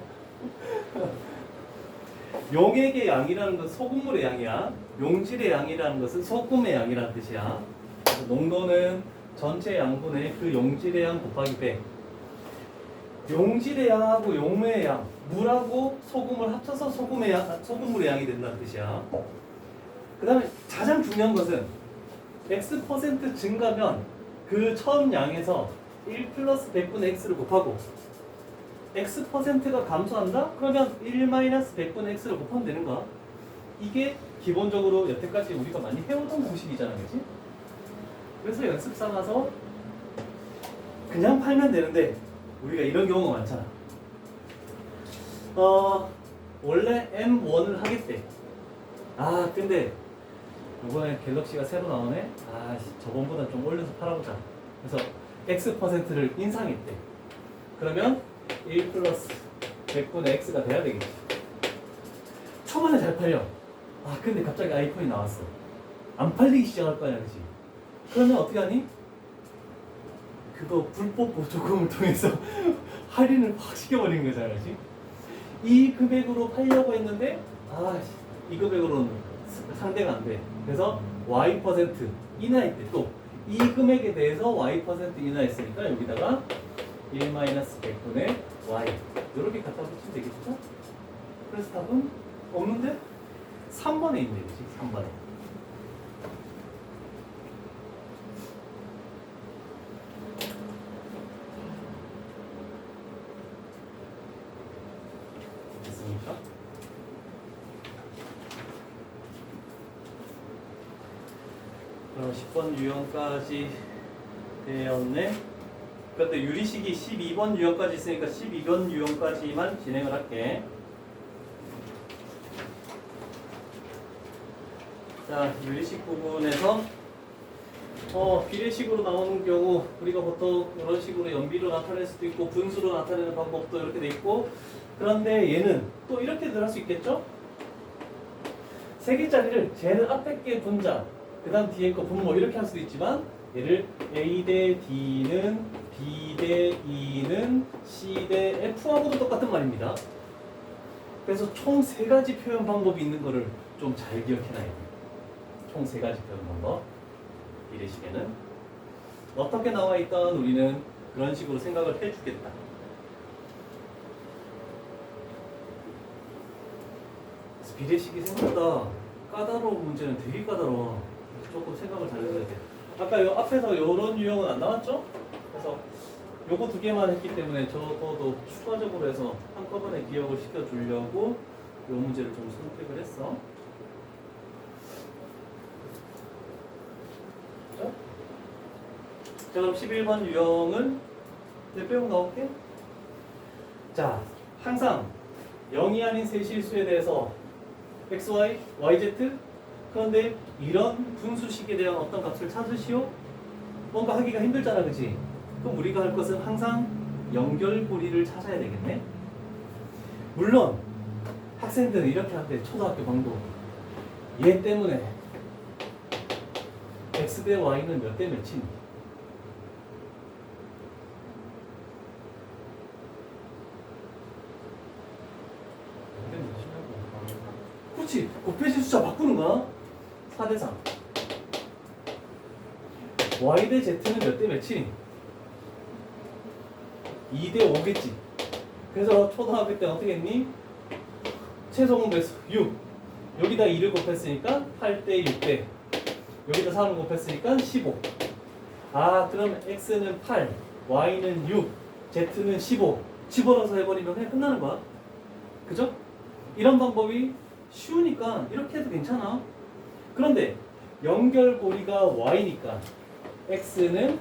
용액의 양이라는 것은 소금물의 양이야. 용질의 양이라는 것은 소금의 양이라는 뜻이야. 그래서 농도는 전체 양분의 그 용질의 양 곱하기 100. 용질의 양하고 용매의 양, 물하고 소금을 합쳐서 소금물의 양이 된다는 뜻이야. 그 다음에 가장 중요한 것은 x% 증가면 그 처음 양에서 1 플러스 100분의 x를 곱하고 x%가 감소한다? 그러면 1 마이너스 100분의 x를 곱하면 되는 거야. 이게 기본적으로 여태까지 우리가 많이 해오던 공식이잖아, 그치? 그래서 연습 삼아서 그냥 팔면 되는데 우리가 이런 경우가 많잖아. 원래 M1을 하겠대. 아 근데 이번에 갤럭시가 새로 나오네. 아 저번보다 좀 올려서 팔아보자. 그래서 X%를 인상했대. 그러면 1 플러스 100분의 X가 돼야 되겠지. 초반에 잘 팔려. 아 근데 갑자기 아이폰이 나왔어. 안 팔리기 시작할 거 아니야, 그치? 그러면 어떻게 하니? 그거 불법 보조금을 통해서 할인을 확 시켜버리는 거잖아, 그치? 이 금액으로 팔려고 했는데 이 금액으로는 상대가 안 돼. 그래서 Y% 인하했대. 또 이 금액에 대해서 Y% 인하했으니까 여기다가 1-100분의 Y 이렇게 갖다 붙이면 되겠죠? 그래서 답은 없는데 3번에 있네, 그치? 3번에. 됐습니까? 그럼 10번 유형까지 되었네. 근데 유리식이 12번 유형까지 있으니까 12번 유형까지만 진행을 할게. 자, 유리식 부분에서 비례식으로 나오는 경우 우리가 보통 이런 식으로 연비로 나타낼 수도 있고 분수로 나타내는 방법도 이렇게 돼 있고, 그런데 얘는 또 이렇게도 할 수 있겠죠? 세 개짜리를 제일 앞에 게 분자, 그 다음 뒤에 거 분모 이렇게 할 수도 있지만, 얘를 A 대 D는 B 대 E는 C 대 F하고도 똑같은 말입니다. 그래서 총 세 가지 표현 방법이 있는 거를 좀 잘 기억해놔야 돼요. 총 세 가지 표현 방법. 비례식에는 어떻게 나와 있던 우리는 그런 식으로 생각을 해주겠다. 그래서 비례식이 생각보다 까다로운 문제는 되게 까다로워. 조금 생각을 잘 해줘야 돼. 아까 요 앞에서 요런 유형은 안 나왔죠? 그래서 요거 두 개만 했기 때문에 저거도 추가적으로 해서 한꺼번에 기억을 시켜주려고 요 문제를 좀 선택을 했어. 자, 그럼 11번 유형은 내 빼고 나올게. 자, 항상 0이 아닌 세 실수에 대해서 XY, YZ, 그런데 이런 분수식에 대한 어떤 값을 찾으시오? 뭔가 하기가 힘들잖아, 그치? 그럼 우리가 할 것은 항상 연결고리를 찾아야 되겠네? 물론 학생들은 이렇게 한대. 초등학교 방도 얘 때문에 X 대 Y는 몇 대 몇이니? 그렇지. 곱해진 숫자 바꾸는 거야. 4대 3. Y 대 Z는 몇 대 몇이니? 2 대 5겠지. 그래서 초등학교 때 어떻게 했니? 최소 공배수 6. 여기다 2를 곱했으니까 8대 6대. 여기다 3을 곱했으니까 15. 아, 그럼 X는 8, Y는 6, Z는 15. 집어넣어서 해버리면 그냥 끝나는 거야. 그죠? 이런 방법이 쉬우니까 이렇게 해도 괜찮아. 그런데 연결고리가 Y니까 X는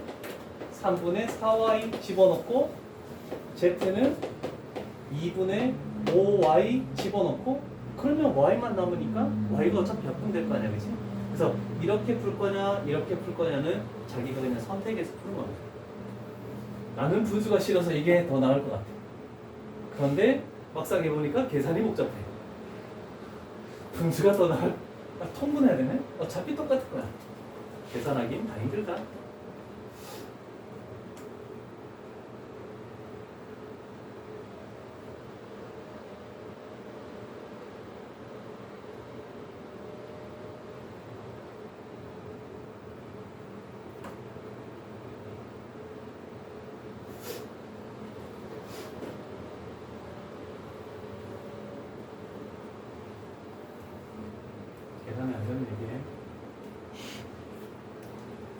3분의 4Y 집어넣고 Z는 2분의 5Y 집어넣고, 그러면 Y만 남으니까 Y가 어차피 약분될 거 아니야, 그치? 그래서 이렇게 풀 거냐 이렇게 풀 거냐는 자기가 그냥 선택해서 푸는 거야. 나는 분수가 싫어서 이게 더 나을 것 같아. 그런데 막상 해보니까 계산이 복잡해. 분수가 더 나을. 통분해야 되네? 어차피 똑같을 거야. 계산하기는 다 힘들다. 계산이 안 되면 얘기해.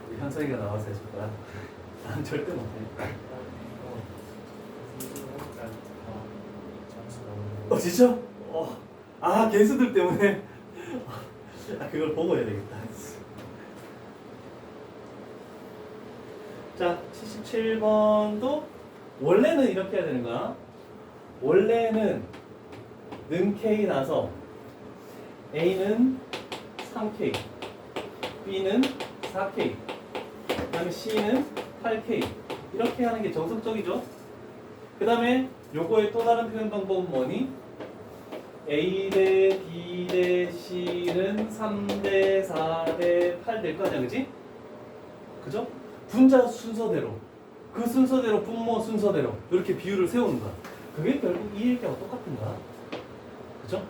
우리 현석이가 나와서 해줄 거야. 난 절대 못해. 진짜? 아, 개수들 때문에? 그걸 보고 해야 되겠다. 자, 77번도 원래는 이렇게 해야 되는 거야. 원래는 는 K 나서 A는 3K, B는 4K, 그 다음에 C는 8K 이렇게 하는 게 정석적이죠. 그 다음에 요거의 또 다른 표현 방법은 뭐니? A 대 B 대 C는 3 대 4 대 8 될 거 아니야, 그지? 그죠? 분자 순서대로 그 순서대로 분모 순서대로 이렇게 비율을 세우는 거야. 그게 결국 이 얘기하고 똑같은 거야. 그죠?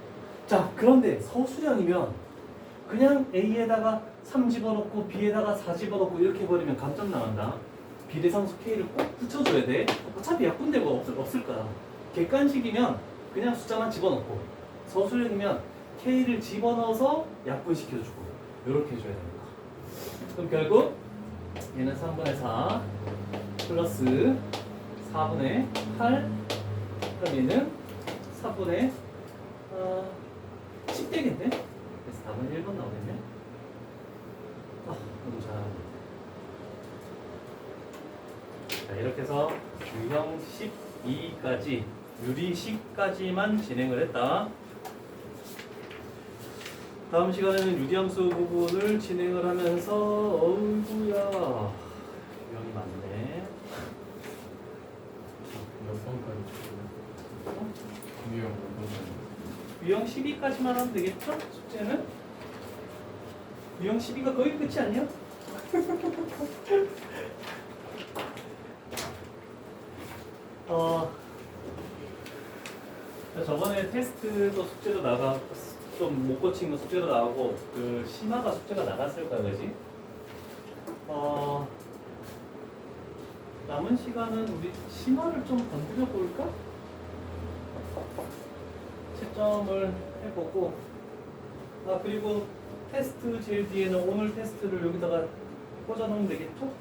자, 그런데 서술형이면 그냥 A에다가 3 집어넣고 B에다가 4 집어넣고 이렇게 해버리면 감점 나간다. 비례상수 K를 꼭 붙여줘야 돼. 어차피 약분되고 없을 거야. 객관식이면 그냥 숫자만 집어넣고, 서술형이면 K를 집어넣어서 약분시켜주고 이렇게 해줘야 됩니다. 그럼 결국 얘는 3분의 4 플러스 4분의 8, 그럼 얘는 4분의 10 되겠네? 그래서 답은 1번 나오겠네? 너무 잘하네. 자, 이렇게 해서 유형 12까지, 유리식까지만 진행을 했다. 다음 시간에는 유리함수 부분을 진행을 하면서, 어이구야, 유형이 많네. 몇 번까지 치고요? 유형 몇 번까지? 유형 12까지만 하면 되겠죠? 숙제는? 유형 12가 거의 끝이 아니야? 저번에 테스트도 숙제도 나가, 좀 못 고친 거 숙제도 나오고, 그 심화가 숙제가 나갔을 거야, 그지? 남은 시간은 우리 심화를 좀 건드려 볼까? 채점을 해보고, 그리고 테스트 제일 뒤에는 오늘 테스트를 여기다가 꽂아 놓으면 되겠죠?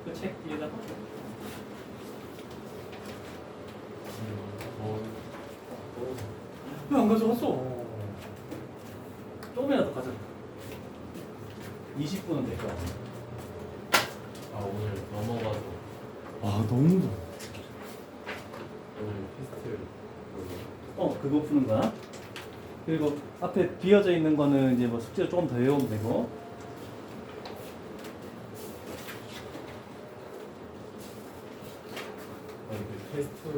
그 책 뒤에다가. 왜 안 가져왔어? 조금이라도 가져가. 20분은 될 것 같아. 오늘 넘어가서 너무 오늘 테스트를 그거 푸는 거야. 그리고 앞에 비어져 있는 거는 이제 뭐 숙제를 조금 더 외우면 되고. 그 테스트